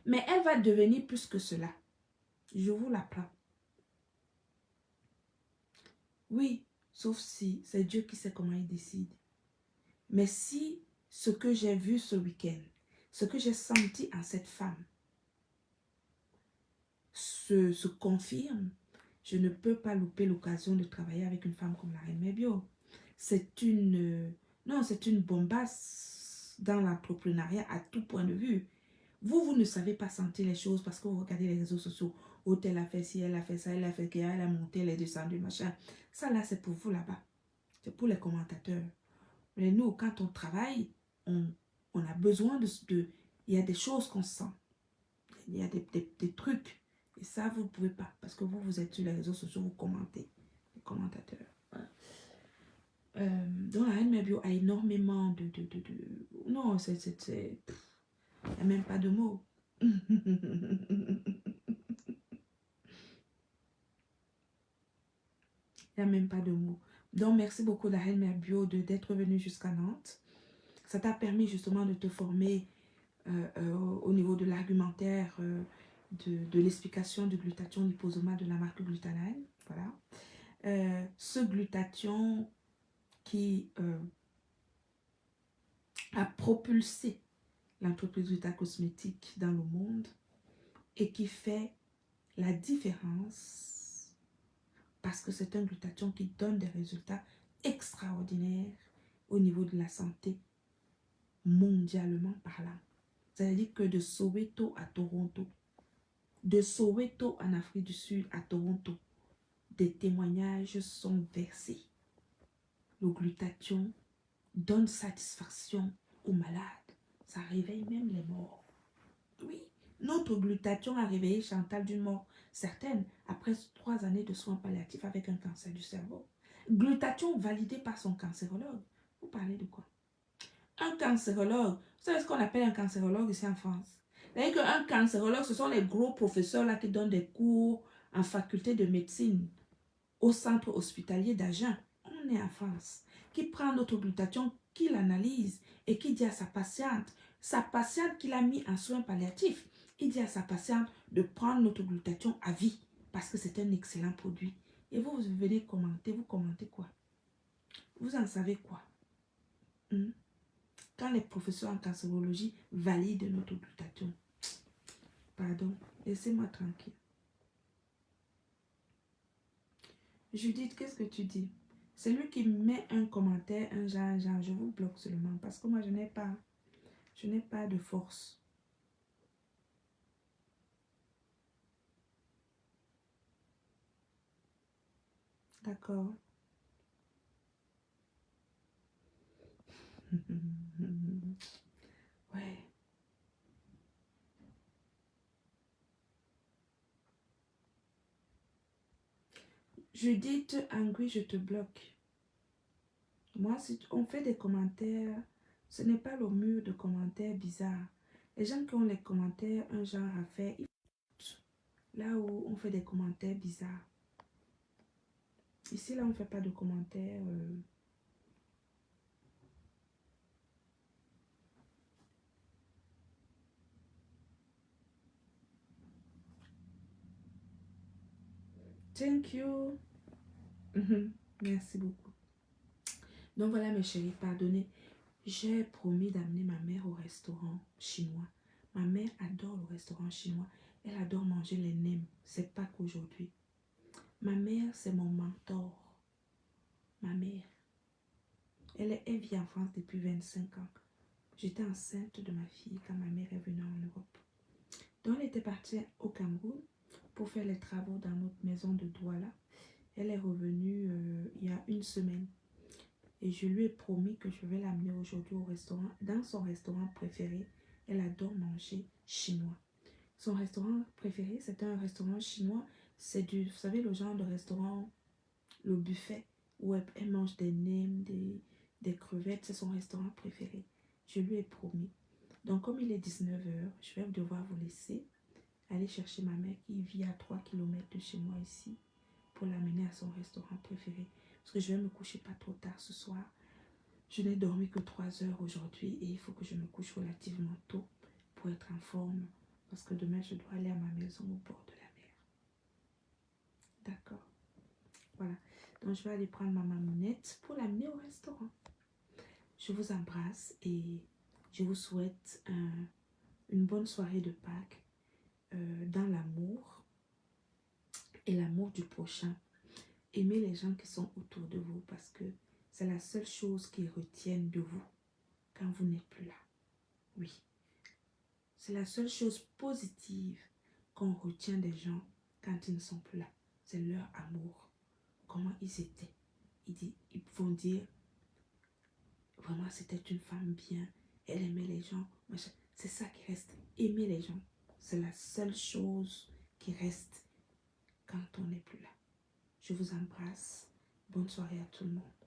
S1: Mais elle va devenir plus que cela. Je vous l'apprends. Oui, sauf si c'est Dieu qui sait comment il décide. Mais si ce que j'ai vu ce week-end, ce que j'ai senti en cette femme se confirme, je ne peux pas louper l'occasion de travailler avec une femme comme la Reine Mère Bio. C'est une... non, c'est une bombasse dans l'entrepreneuriat à tout point de vue. Vous ne savez pas sentir les choses parce que vous regardez les réseaux sociaux. Oh, elle a fait ci, elle a fait ça, elle a fait ça, elle a monté, elle est descendue, machin. Ça là, c'est pour vous là-bas. C'est pour les commentateurs. Mais nous, quand on travaille, on a besoin de... Il y a des choses qu'on sent. Il y a des trucs. Et ça, vous ne pouvez pas. Parce que vous êtes sur les réseaux sociaux, vous commentez. Les commentateurs. Voilà. Donc, la Reine Mère Bio a énormément non, il n'y a même pas de mots. Il n'y a même pas de mots. Donc, merci beaucoup, la Reine Mère Bio, d'être venue jusqu'à Nantes. Ça t'a permis justement de te former au niveau de l'argumentaire, de l'explication du glutathion liposoma de la marque Glutaline. Voilà. Ce glutathion qui a propulsé l'entreprise Gluta Cosmétique dans le monde et qui fait la différence parce que c'est un glutathion qui donne des résultats extraordinaires au niveau de la santé mondialement parlant. C'est-à-dire que de Soweto à Toronto, de Soweto en Afrique du Sud à Toronto, des témoignages sont versés. Le glutathion donne satisfaction aux malades. Ça réveille même les morts. Oui, notre glutathion a réveillé Chantal d'une mort certaine après 3 années de soins palliatifs avec un cancer du cerveau. Glutathion validé par son cancérologue. Vous parlez de quoi? Un cancérologue. Vous savez ce qu'on appelle un cancérologue ici en France? C'est-à-dire qu'un cancérologue, ce sont les gros professeurs là qui donnent des cours en faculté de médecine au centre hospitalier d'Agen. On est en France. Qui prend notre glutathion, qui l'analyse et qui dit à sa patiente qu'il a mis en soins palliatifs, il dit à sa patiente de prendre notre glutathion à vie parce que c'est un excellent produit. Et vous venez commenter, vous commentez quoi? Vous en savez quoi? Quand les professeurs en cancérologie valident notre glutathion, pardon, laissez-moi tranquille. Judith, qu'est-ce que tu dis? C'est lui qui met un commentaire, un genre, je vous bloque seulement parce que moi je n'ai pas de force. D'accord. Ouais. Judith, Angry, je te bloque. Moi, si on fait des commentaires, ce n'est pas le mur de commentaires bizarres. Les gens qui ont les commentaires, un genre à faire, là où on fait des commentaires bizarres. Ici, là, on ne fait pas de commentaires. Thank you. Merci beaucoup. Donc voilà mes chéris, pardonnez. J'ai promis d'amener ma mère au restaurant chinois. Ma mère adore le restaurant chinois. Elle adore manger les nems. C'est pas qu'aujourd'hui. Ma mère, c'est mon mentor. Ma mère. Elle vit en France depuis 25 ans. J'étais enceinte de ma fille quand ma mère est venue en Europe. Donc elle était partie au Cameroun pour faire les travaux dans notre maison de Douala. Elle est revenue il y a une semaine. Et je lui ai promis que je vais l'amener aujourd'hui au restaurant, dans son restaurant préféré. Elle adore manger chinois. Son restaurant préféré, c'est un restaurant chinois. C'est du, vous savez, le genre de restaurant, le buffet, où elle mange des nems, des crevettes. C'est son restaurant préféré. Je lui ai promis. Donc, comme il est 19 h, je vais devoir vous laisser aller chercher ma mère qui vit à 3 km de chez moi ici pour l'amener à son restaurant préféré. Parce que je vais me coucher pas trop tard ce soir. Je n'ai dormi que 3 heures aujourd'hui et il faut que je me couche relativement tôt pour être en forme. Parce que demain, je dois aller à ma maison au bord de la mer. D'accord. Voilà. Donc, je vais aller prendre ma mamounette pour l'amener au restaurant. Je vous embrasse et je vous souhaite une bonne soirée de Pâques dans l'amour et l'amour du prochain. Aimez les gens qui sont autour de vous parce que c'est la seule chose qu'ils retiennent de vous quand vous n'êtes plus là. Oui. C'est la seule chose positive qu'on retient des gens quand ils ne sont plus là. C'est leur amour. Comment ils étaient. Ils vont dire, vraiment, c'était une femme bien. Elle aimait les gens. C'est ça qui reste. Aimer les gens. C'est la seule chose qui reste quand on n'est plus là. Je vous embrasse. Bonne soirée à tout le monde.